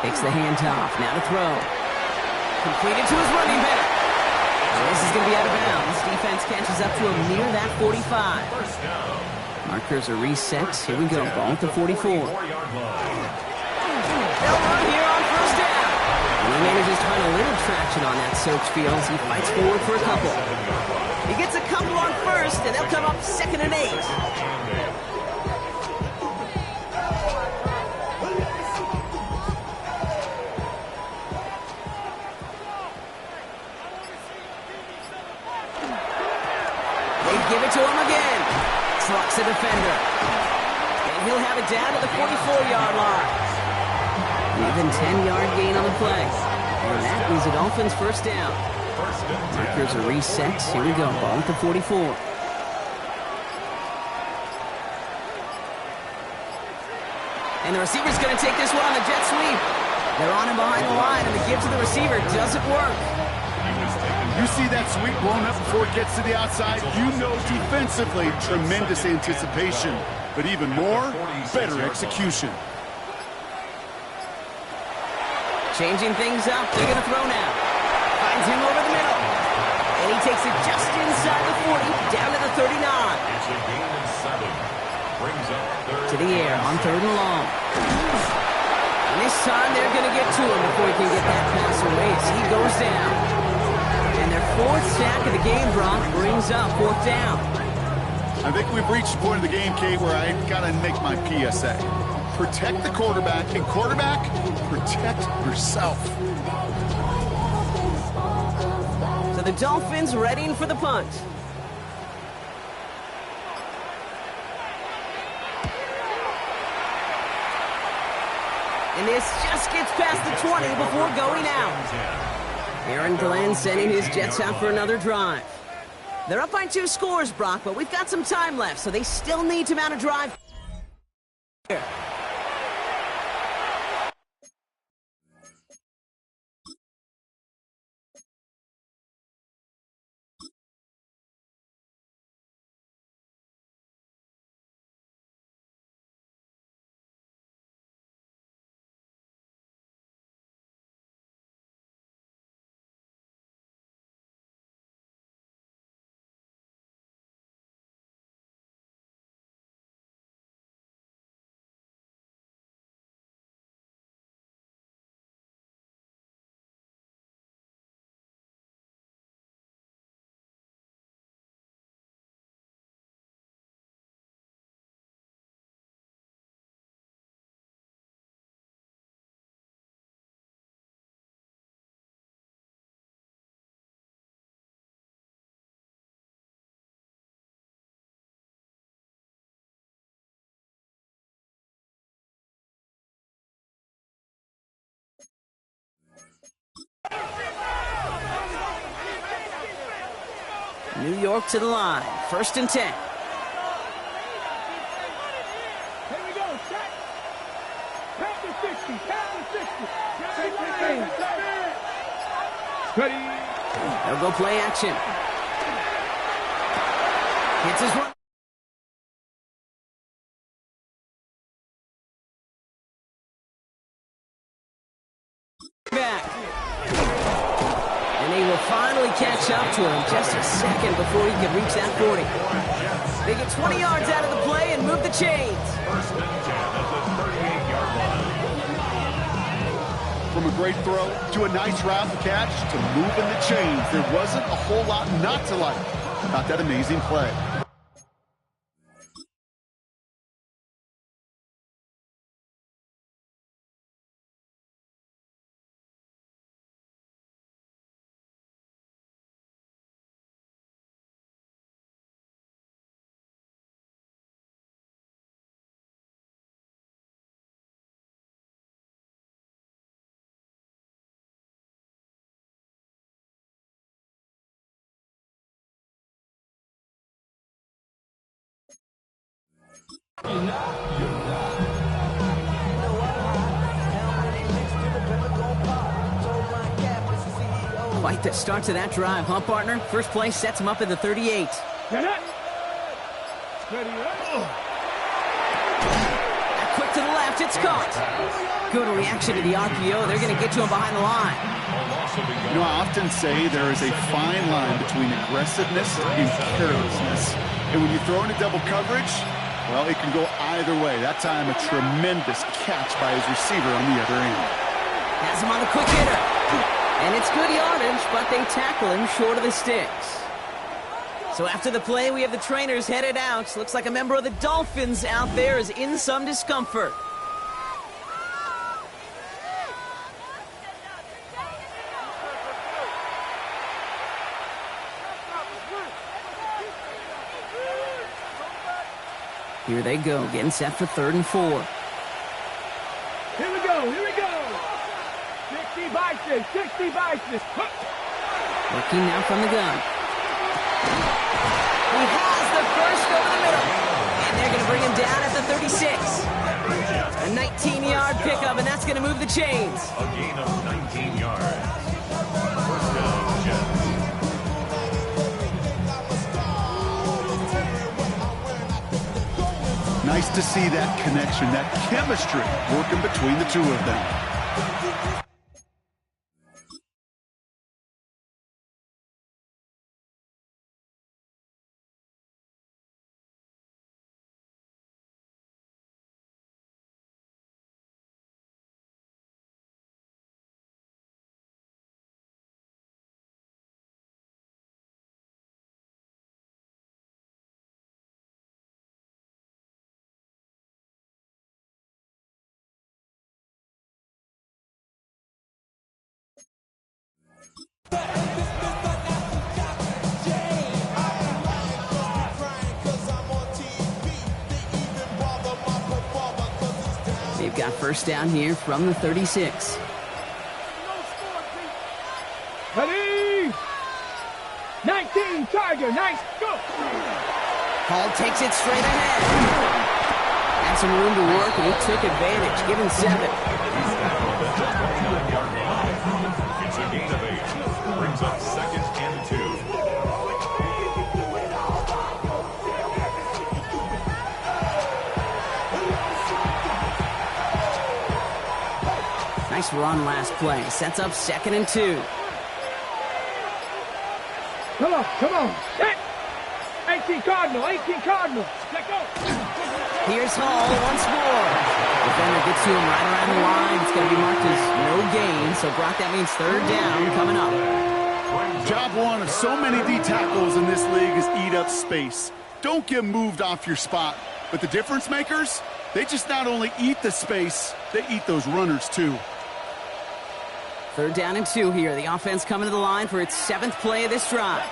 Takes the handoff. Now to throw. Completed to his running back. This is going to be out of bounds. Defense catches up to him near that 45. Markers are reset. Here we go. Ball at the 44. They'll run here on first down. And he manages to find a little traction on that search field as he fights forward for a couple. He gets a couple on first, and they'll come up 2nd and 8. Give it to him again. Trucks a defender. And he'll have it down to the 44-yard line. Even 10-yard gain on the play. And that is the Dolphins' first down. Markers are reset. Here we go. Ball at the 44. And the receiver's going to take this one on the jet sweep. They're on him behind the line, and the give to the receiver doesn't work. You see that sweep blown up before it gets to the outside, you know defensively, tremendous anticipation. But even more, better execution. Changing things up, they're going to throw now. Finds him over the middle. And he takes it just inside the 40, down to the 39. It's a gain of 7. Brings up third. To the air on 3rd and long. And this time they're going to get to him before he can get that pass away as he goes down. And their 4th sack of the game, Brock, brings up 4th down. I think we've reached the point of the game, Kate, where I've got to make my PSA. Protect the quarterback, and quarterback, protect yourself. So the Dolphins readying for the punt. And this just gets past the 20 before going out. Aaron Glenn sending his Jets out for another drive. They're up by 2 scores, Brock, but we've got some time left, so they still need to mount a drive. New York to the line. 1st and 10. Here we go, check. Pound to 60, pound to 60. Ready. They'll go play action. Hits his run. Back. And they will finally catch up to him just a second before he can reach that 40. They get 20 yards out of the play and move the chains. 1st and 10 at the 38-yard line. From a great throw to a nice route and catch to moving the chains, there wasn't a whole lot not to like about that amazing play. Quite the start to that drive, huh, partner? First play sets him up at the 38. Quick to the left, it's caught. Good reaction to the RPO. They're going to get to him behind the line. You know, I often say there is a fine line between aggressiveness and carelessness. And when you throw into double coverage, Well, it can go either way. That time, a tremendous catch by his receiver on the other end. Has him on the quick hitter. And it's good yardage, but they tackle him short of the sticks. So after the play, we have the trainers headed out. Looks like a member of the Dolphins out there is in some discomfort. Here they go, getting set for 3rd and 4. Here we go, here we go. 60 by 6, 60 by 6. Working now from the gun. He has the first over the middle. And they're going to bring him down at the 36. A 19-yard pickup, and that's going to move the chains. A gain of 19 yards. First down, Jets. Nice to see that connection, that chemistry working between the two of them. They've got first down here from the 36. Ready? 19, Tiger, nice, go! Hall takes it straight ahead. Had some room to work, and he took advantage, giving 7. It's a gain of 8. Brings up 2nd and 2. Nice run last play. Sets up 2nd and 2. Come on, come on. 18 Cardinal, 18 Cardinal. Let go. Here's Hall once more. Defender gets to him right around the line. It's going to be marked as no gain. So, Brock, that means 3rd down coming up. Job one of so many D tackles in this league is eat up space. Don't get moved off your spot. But the difference makers, they just not only eat the space, they eat those runners too. 3rd down and 2 here. The offense coming to the line for its 7th play of this drive.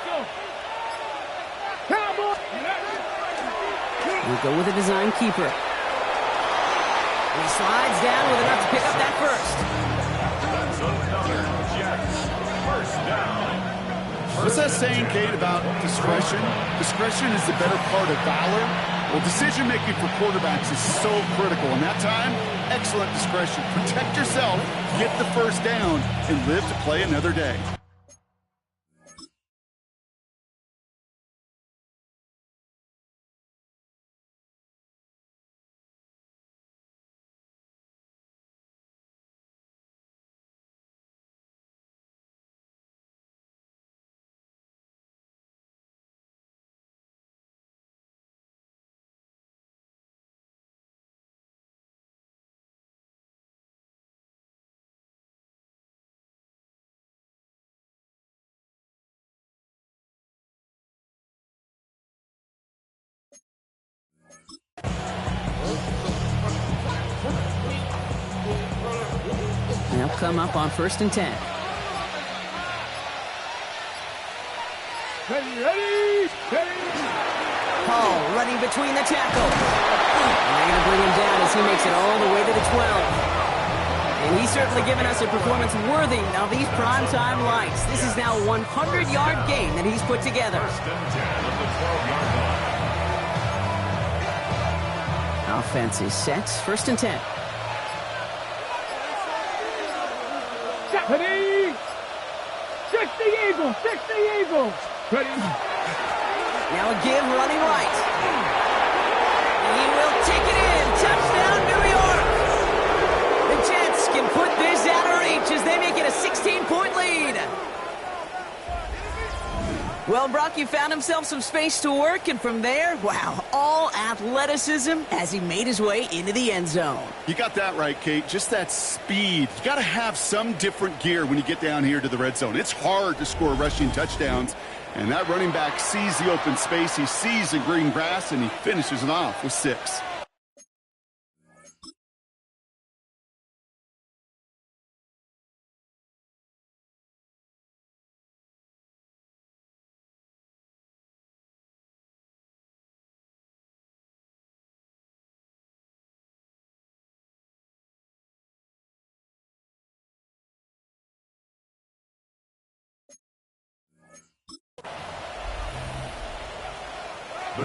We'll go with a design keeper. And he slides down with enough to pick up that first. That's another Jets. First down. What's that saying, Kate, about discretion? Discretion is the better part of valor. Well, decision-making for quarterbacks is so critical. And that time, excellent discretion. Protect yourself, get the first down, and live to play another day. They'll come up on 1st and 10. Ready, ready. Hall running between the tackle. And they're going to bring him down as he makes it all the way to the 12. And he's certainly given us a performance worthy of these primetime lights. This is now a 100-yard game that he's put together. 1st and 10 at the 12-yard line. Offense is set. 1st and 10. Ready? 60 Eagles, 60 Eagles. Ready? Now a give running right. He will take it in. Touchdown, New York. The Jets can put this out of reach as they make it a 16-point lead. Well, Well, Brock, you found himself some space to work, and from there, wow, all athleticism as he made his way into the end zone. You got that right, Kate. Just that speed. You got to have some different gear when you get down here to the red zone. It's hard to score rushing touchdowns, and that running back sees the open space, he sees the green grass, and he finishes it off with 6.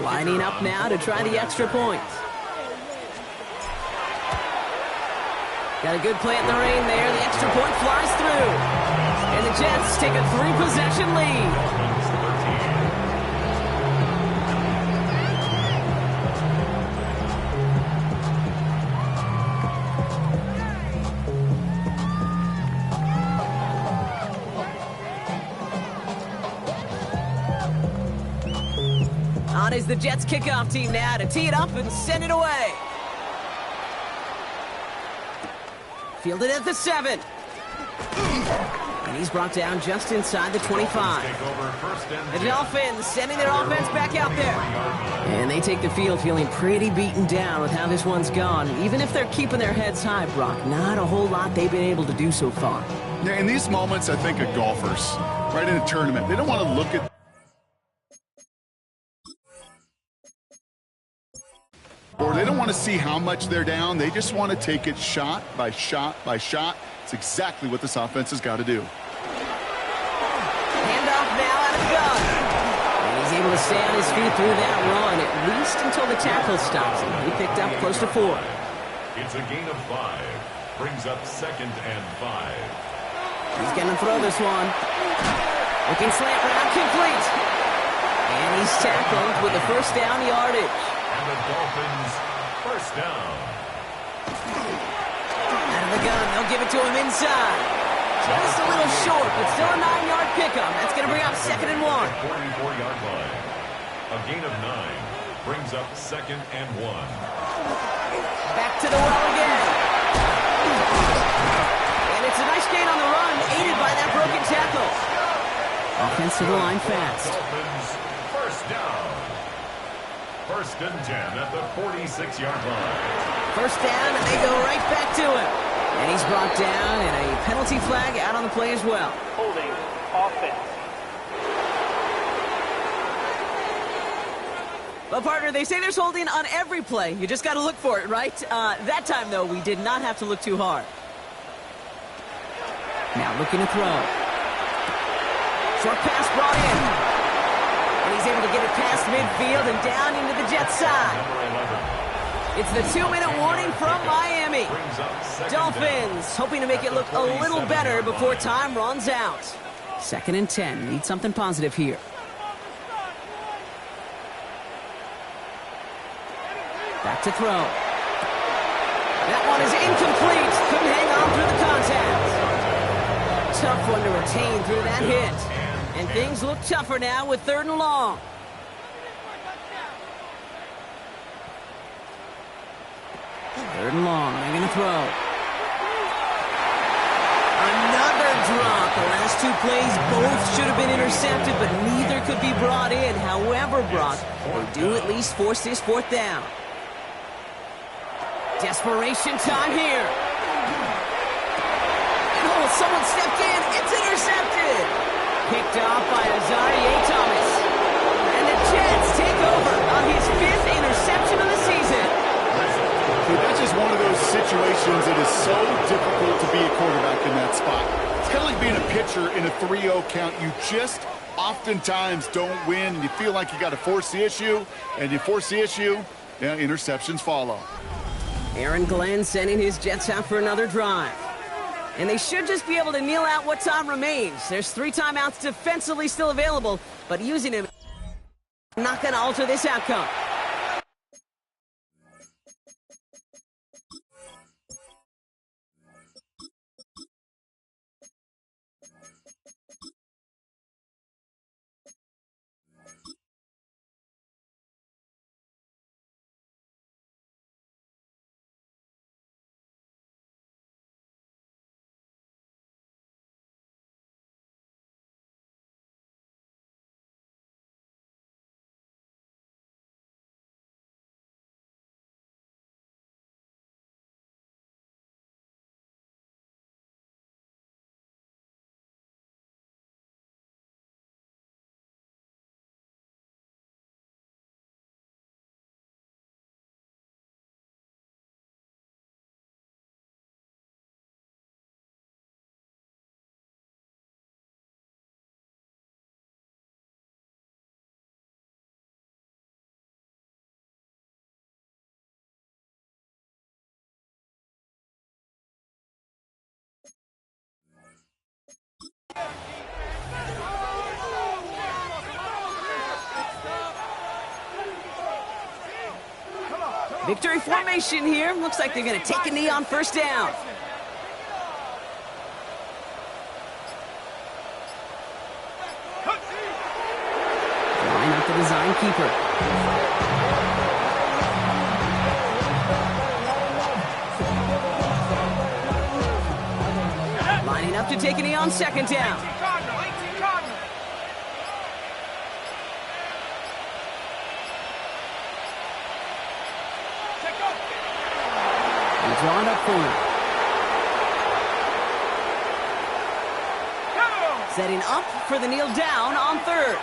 Lining up now to try the extra point. Got a good play in the rain there. The extra point flies through. And the Jets take a 3-possession lead. On is the Jets kickoff team now to tee it up and send it away. Fielded at the 7. And he's brought down just inside the 25. The Dolphins sending their offense back out there. And they take the field feeling pretty beaten down with how this one's gone. Even if they're keeping their heads high, Brock, not a whole lot they've been able to do so far. Yeah, in these moments, I think of golfers, right in a tournament. They don't want to look at or they don't want to see how much they're down. They just want to take it shot by shot by shot. It's exactly what this offense has got to do. Handoff now out of gun. And he's able to stay on his feet through that run, at least until the tackle stops him. He picked up close to 4. It's a gain of 5. Brings up 2nd and 5. He's going to throw this one. Looking slant route complete. And he's tackled with the first down yardage. And the Dolphins first down. Out of the gun, they'll give it to him inside. Just a little short, but still a 9-yard pickup. That's going to bring up 2nd and 1. 44-yard line. A gain of 9 brings up 2nd and 1. Back to the well again. And it's a nice gain on the run, aided by that broken tackle. Offensive line fast. Dolphins first down. 1st and 10 at the 46-yard line. First down, and they go right back to him. And he's brought down, and a penalty flag out on the play as well. Holding offense. Well, partner, they say there's holding on every play. You just got to look for it, right? That time, though, we did not have to look too hard. Now looking to throw. Short pass brought in. And he's able to get it past midfield and down into the Jets side. It's the 2-minute warning from Miami. Dolphins hoping to make it look a little better before time runs out. 2nd and 10. Need something positive here. Back to throw. That one is incomplete. Couldn't hang on through the contact. Tough one to retain through that hit. And things look tougher now with 3rd and long. Third and long. They're going to throw. Another drop. The last 2 plays both should have been intercepted, but neither could be brought in. However, Brock, they do at least force this 4th down. Desperation time here. And someone stepped in. It's intercepted. Picked off by Azarie Thomas. And the Jets take over on his 5th interception of the season. That's just one of those situations that is so difficult to be a quarterback in that spot. It's kind of like being a pitcher in a 3-0 count. You just oftentimes don't win, and you feel like you got to force the issue, and you force the issue, yeah, interceptions follow. Aaron Glenn sending his Jets out for another drive. And they should just be able to kneel out what time remains. There's 3 timeouts defensively still available, but using them not going to alter this outcome. Victory formation here. Looks like they're going to take a knee on first down. Line up the design keeper. Lining up to take a knee on second down. Drawn up for him. Setting up for the kneel down on third.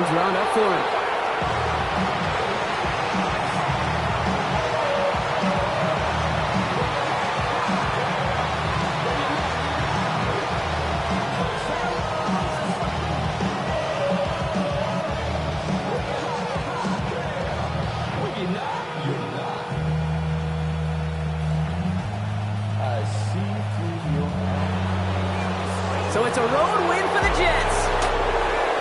Drawn up for him. So it's a road win for the Jets.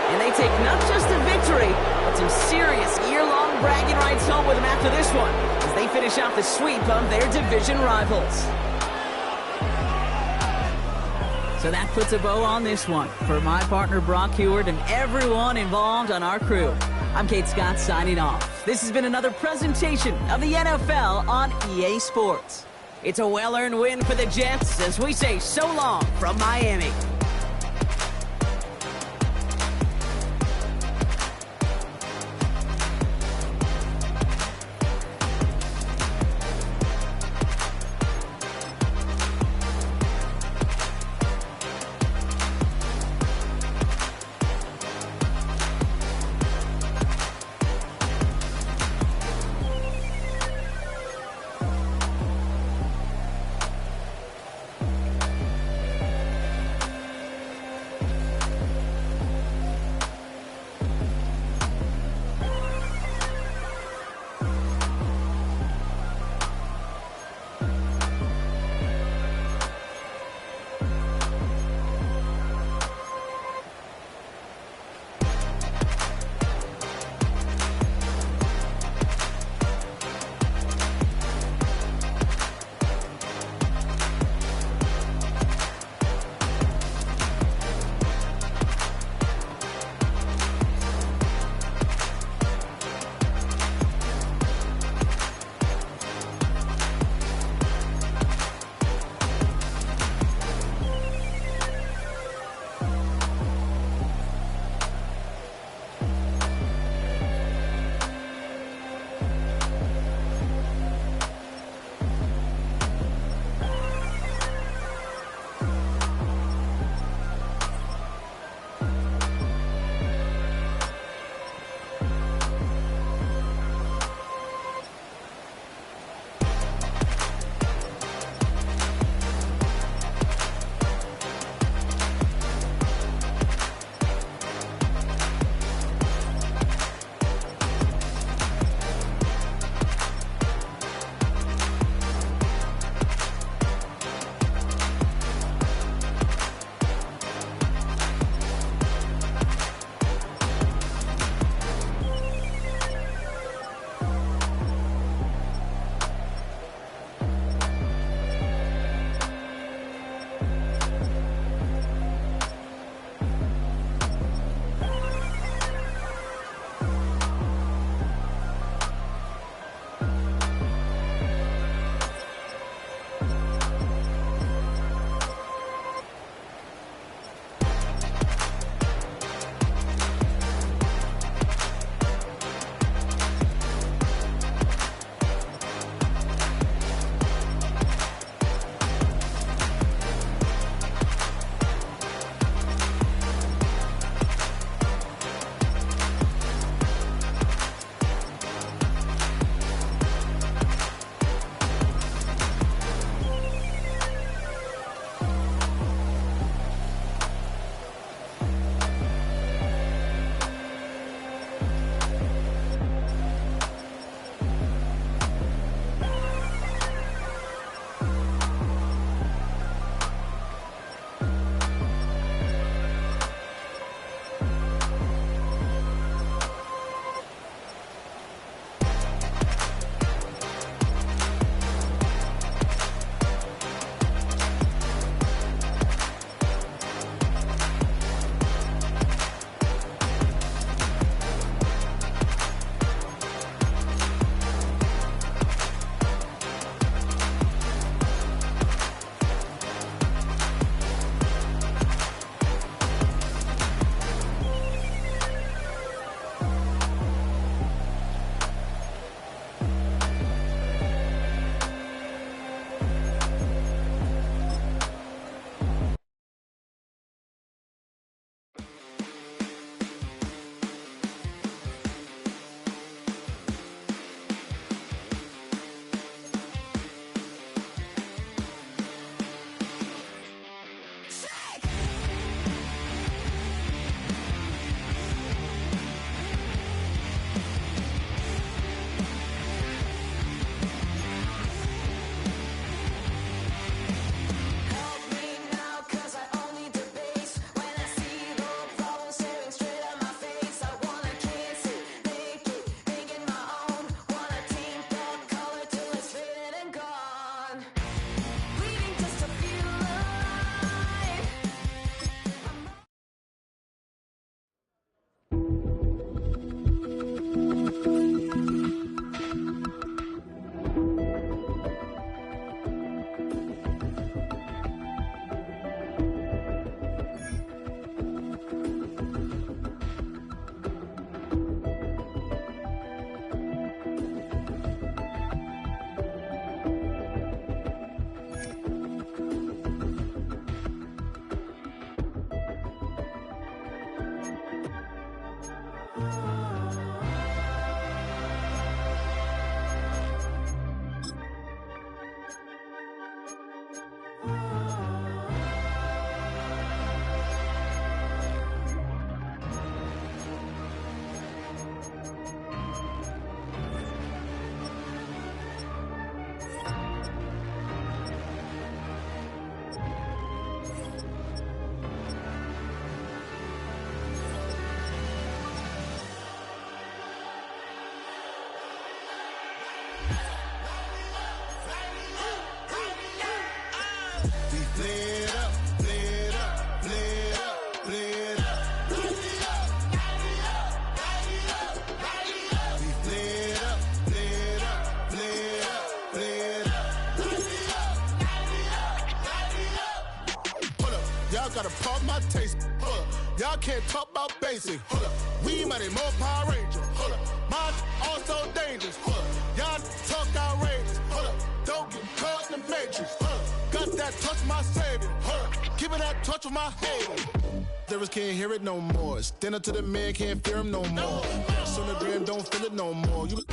And they take not just a victory, but some serious year-long bragging rights home with them after this one, as they finish out the sweep of their division rivals. So that puts a bow on this one. For my partner Brock Heward and everyone involved on our crew, I'm Kate Scott signing off. This has been another presentation of the NFL on EA Sports. It's a well-earned win for the Jets as we say so long from Miami. Y'all gotta pump my taste. Hold up. Y'all can't talk about basic. Hold up. We mighty more Power Ranger. Hold up. Mine also dangerous. Hold up. Y'all talk outrageous. Hold up. Don't get caught in the matrix. Hold up. Got that touch my savior. Hold up. Give it that touch with my hater. Lyrics can't hear it no more. Stand up to the man, can't fear him no more. Sonogram don't feel it no more. You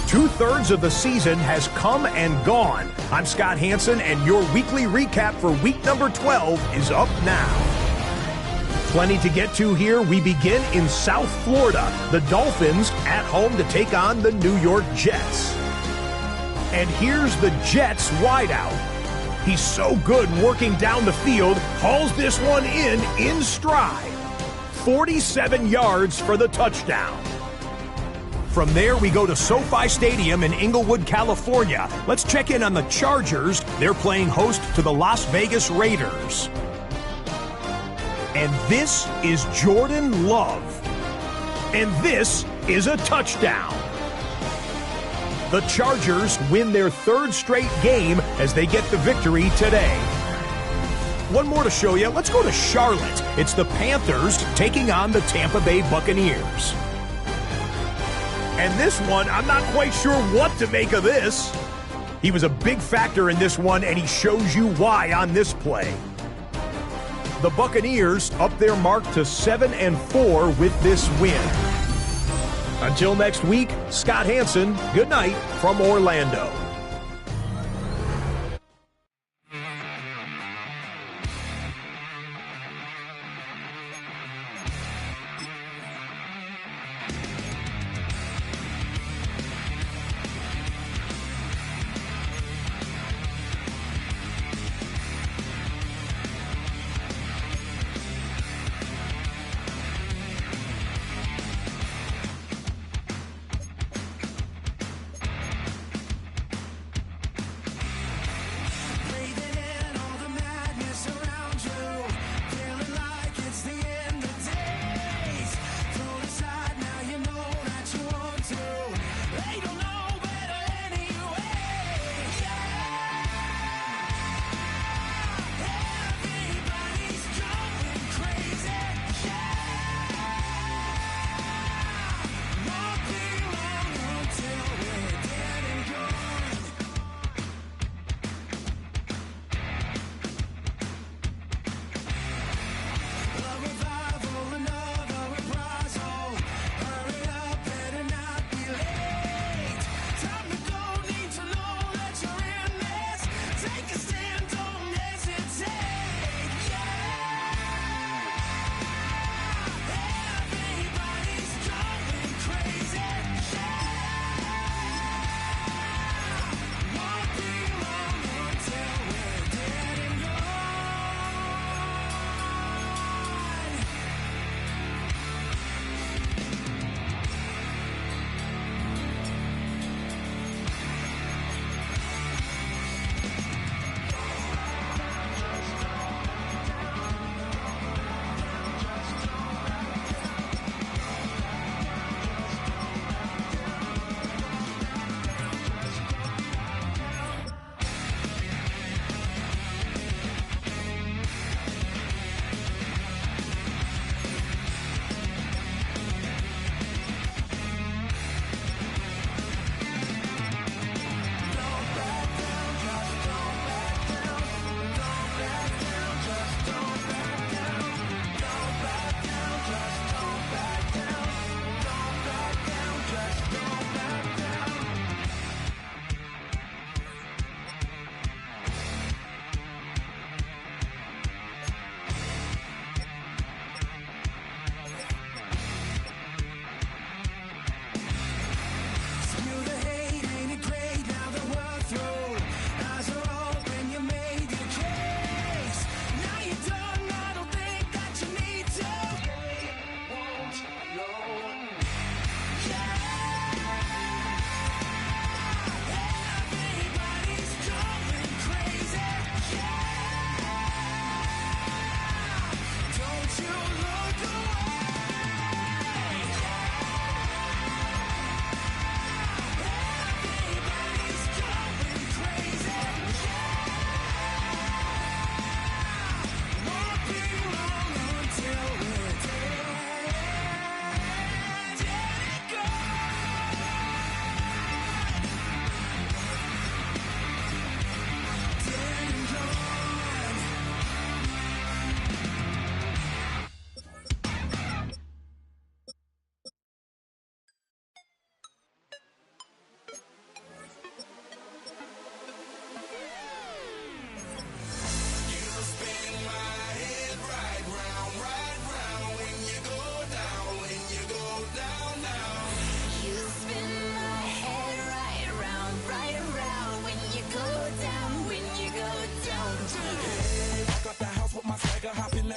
2/3 of the season has come and gone. I'm Scott Hansen, and your weekly recap for week number 12 is up now. Plenty to get to here. We begin in South Florida. The Dolphins at home to take on the New York Jets. And here's the Jets wideout. He's so good working down the field, hauls this one in stride. 47 yards for the touchdown. From there, we go to SoFi Stadium in Inglewood, California. Let's check in on the Chargers. They're playing host to the Las Vegas Raiders. And this is Jordan Love. And this is a touchdown. The Chargers win their third straight game as they get the victory today. One more to show you. Let's go to Charlotte. It's the Panthers taking on the Tampa Bay Buccaneers. And this one, I'm not quite sure what to make of this. He was a big factor in this one, and he shows you why on this play. The Buccaneers up their mark to 7-4 with this win. Until next week, Scott Hansen, good night from Orlando.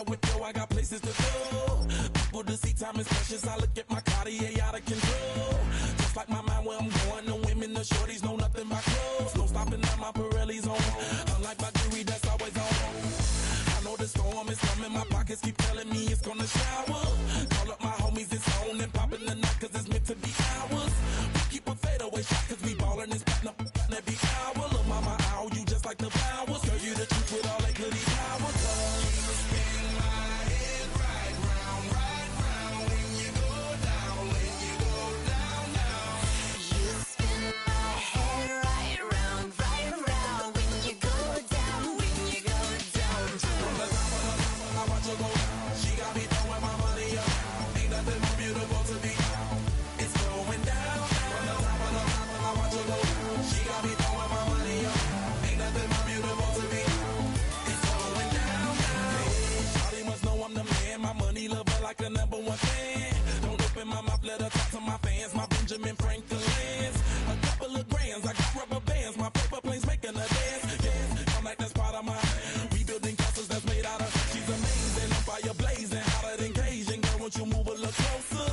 that whip, yo, I got places to go. People to see, time is precious. I look at my Cartier out of control. Just like my mind where I'm going, the women, the shorties know nothing but clothes. No stopping at my Pirelli's on. Unlike my jewelry, that's always on. I know the storm is coming, my pockets keep telling me it's gonna shower. Call up my homies, it's on and popping the night, cause it's meant to be ours. We keep a fadeaway shot, cause we ballin' and spattin' up every hour. Look, mama, ow, you just like the flowers. Girl, you the truth with all that goody power. You spin my head right round when you go down, when you go down, down. You spin my head right round when you go down, when you go down. From the top of the top, I watch her go. She got me throwing my money up. Ain't nothing more beautiful to me. It's going down. From the top of the top, I watch her go. She got me throwing my money up. Ain't nothing more beautiful to me. It's going down. Shawty must know I'm the man. My money lover like a #1 fan. Don't open my mouth, let her talk to my fans. My Benjamin Franklin's. A couple of grands, I got rubber bands. My paper planes making a dance. Yes, I'm like that's part of my. We building castles that's made out of. She's amazing, I'm fire blazing, hotter than Cajun. Girl, won't you move a little closer?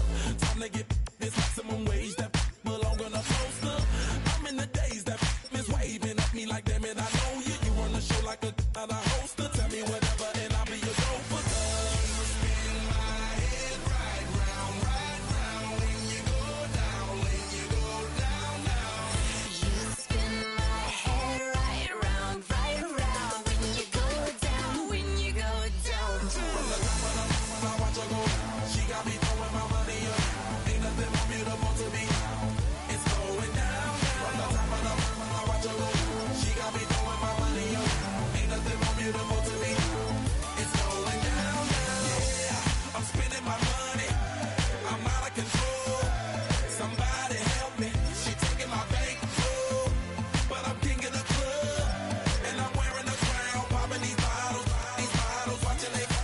Time to get this maximum wage that belong on a poster. I'm in the days that is waving at me like, damn it, I know you. You run the show like a hoster. Tell me whatever and I'll be your gopher. You spin my head right round when you go down, when you go down, down. You spin my head right round when you go down, when you go down. From the top of the top, I watch her go. She got me throwing my money up. Ain't nothing more beautiful to me. It's going down. From the top of the top, I watch her go. She got me throwing my money up. Ain't nothing more beautiful to me. It's going down. Yeah, I'm spending my money. I'm out of control. Somebody help me. She taking my bankroll, but I'm king of the club, and I'm wearing a crown, popping these bottles, watching they go.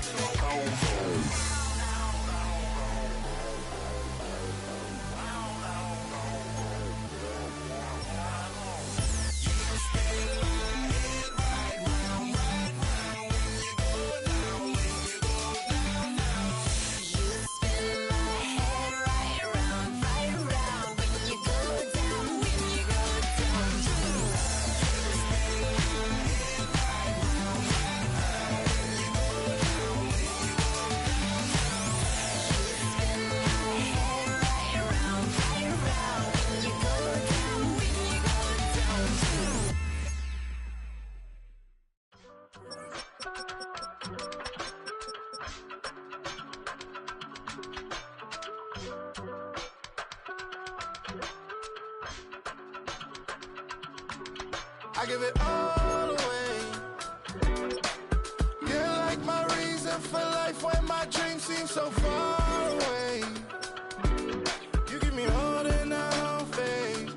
I give it all away. You're like my reason for life when my dreams seem so far away. You give me all that I don't fade.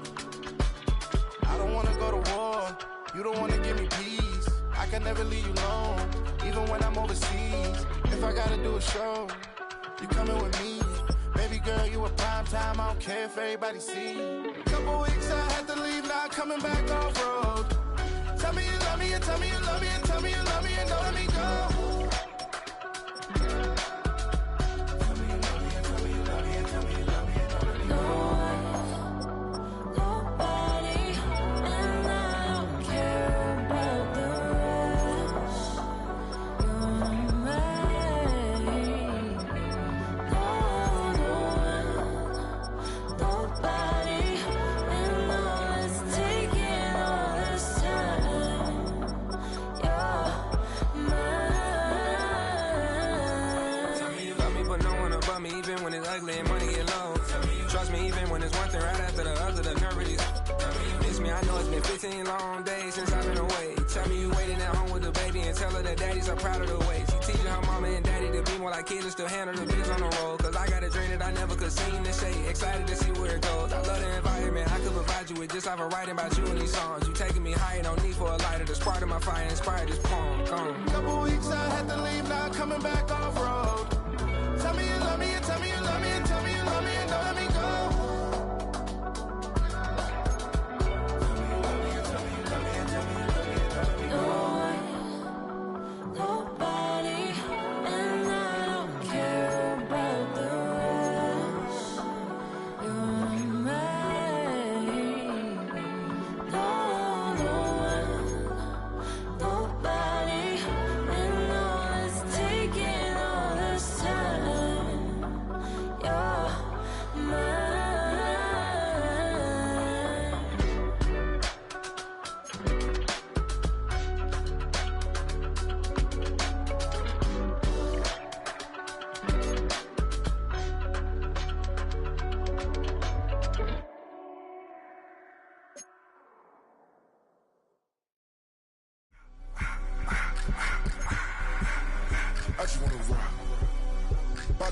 I don't wanna go to war. You don't wanna give me peace. I can never leave you alone, even when I'm overseas. If I gotta do a show, you coming with me. Baby girl, you a prime time. I don't care if everybody see. Couple weeks I had to leave, now coming back off road. Tell me you love me and tell me you love me and tell me you love me and don't let me go. Even when it's ugly and money get low. Trust me, even when it's one thing right after the other, the nerve really miss me. I know it's been 15 long days since I've been away. Tell me you waiting at home with the baby and tell her that daddy's so proud of the way. She teaching her mama and daddy to be more like kids and still handle the biz on the road. Cause I got a dream that I never could sing and say. Excited to see where it goes. I love the environment. I could provide you with just like a writing about you in these songs. You taking me higher, no need for a lighter. The spark of my fire inspired this poem. Gone. Couple weeks I had to leave, now coming back off road. Tell me you love me and tell me you love me and tell me you love me and don't let me go. Nobody, and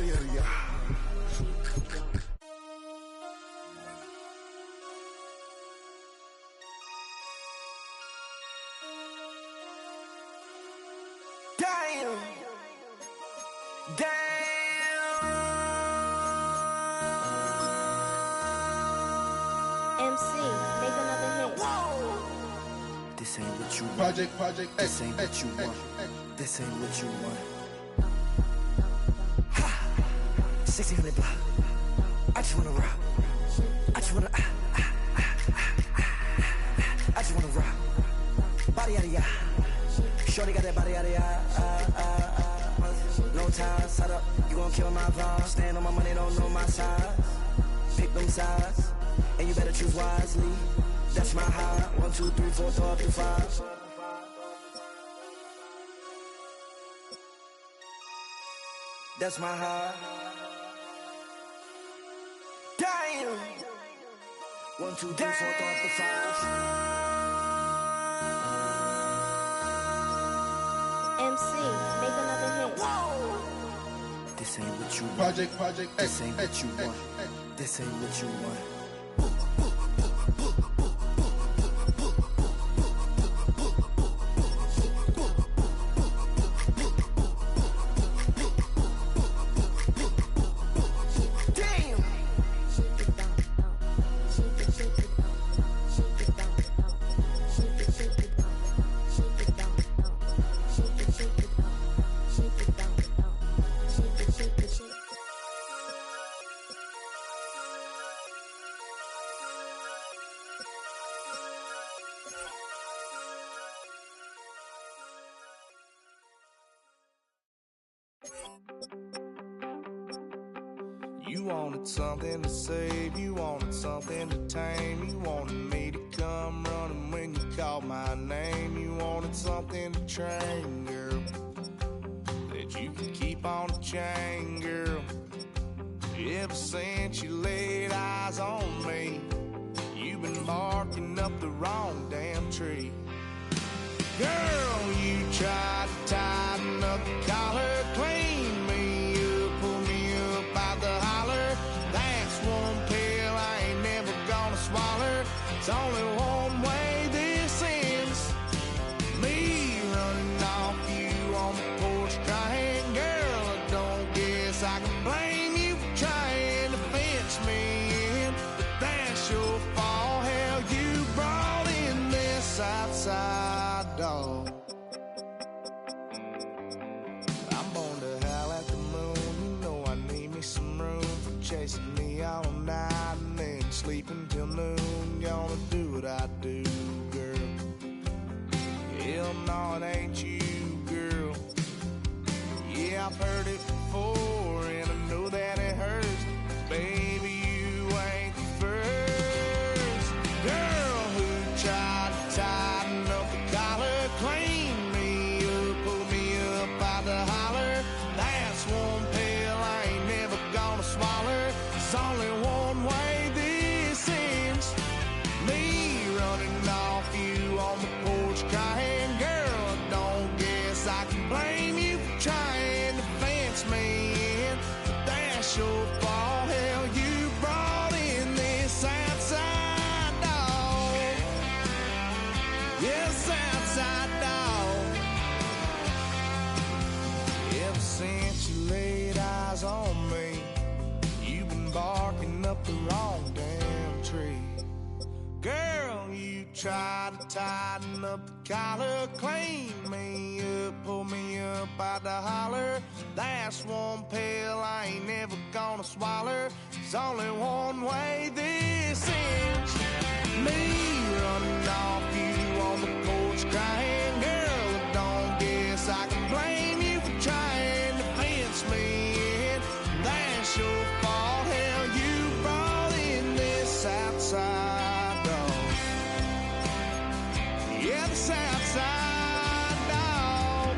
Body of the yard. Damn. MC, make another hit. This ain't what you want. Project This ain't what you want. This ain't what you want. 1600 block. I just wanna rock. I just wanna I just wanna rock. Body out of ya. Shorty got that body out of ya. No ties, side up. You gon' kill my vibe. Stand on my money, don't know my size. Pick them sides, and you better choose wisely. That's my high. 1, 2, 3, 4, 5, 5. That's my high. Damn. 1, 2, 3, 4, 5, 5. MC, make another hit. This ain't what you want. Project This ain't what you want. This ain't what you want. You wanted something to save, you wanted something to tame. You wanted me to come running when you called my name. You wanted something to train, girl, that you could keep on the chain, girl. Ever since you laid eyes on me, you've been barking up the wrong damn tree. Girl, you tried to tighten up the collar, clean me up, pull me up by the holler. That's one pill I ain't never gonna swallow. It's only one way this ends. Me running off you on the porch crying. Girl, I don't guess I can blame you for trying to fence me in, but that's your fault. Hell, you brought in this outside dog. I'm born to howl at the moon. You know I need me some room for chasing me all night and then sleeping till noon. Gonna do what I do, girl. Hell no, it ain't you, girl. Yeah, I've heard it before and I know that it hurts. Baby, you ain't the first girl who tried to tighten up the collar, clean me up, pull me up by the holler. That's one pill I ain't never gonna swallow. It's only one way this ends. Me running off you on the porch crying. Girl, I don't guess I can blame you for trying to fence me in, but that's your fault. Hell, you brought in this outside dog. Yes, outside dog. Ever since you laid eyes on me, you've been barking up the wrong damn tree. Girl, you tried to tighten up the collar, clean me up, pull me up by the holler. That's one pill I ain't never gonna swallow. There's only one way this ends. Me running off you on the porch crying. Girl, I don't guess I can blame you for trying to fence me in. That's your fault. Hell, you brought in this outside dog. Yeah, this outside dog.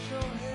your head.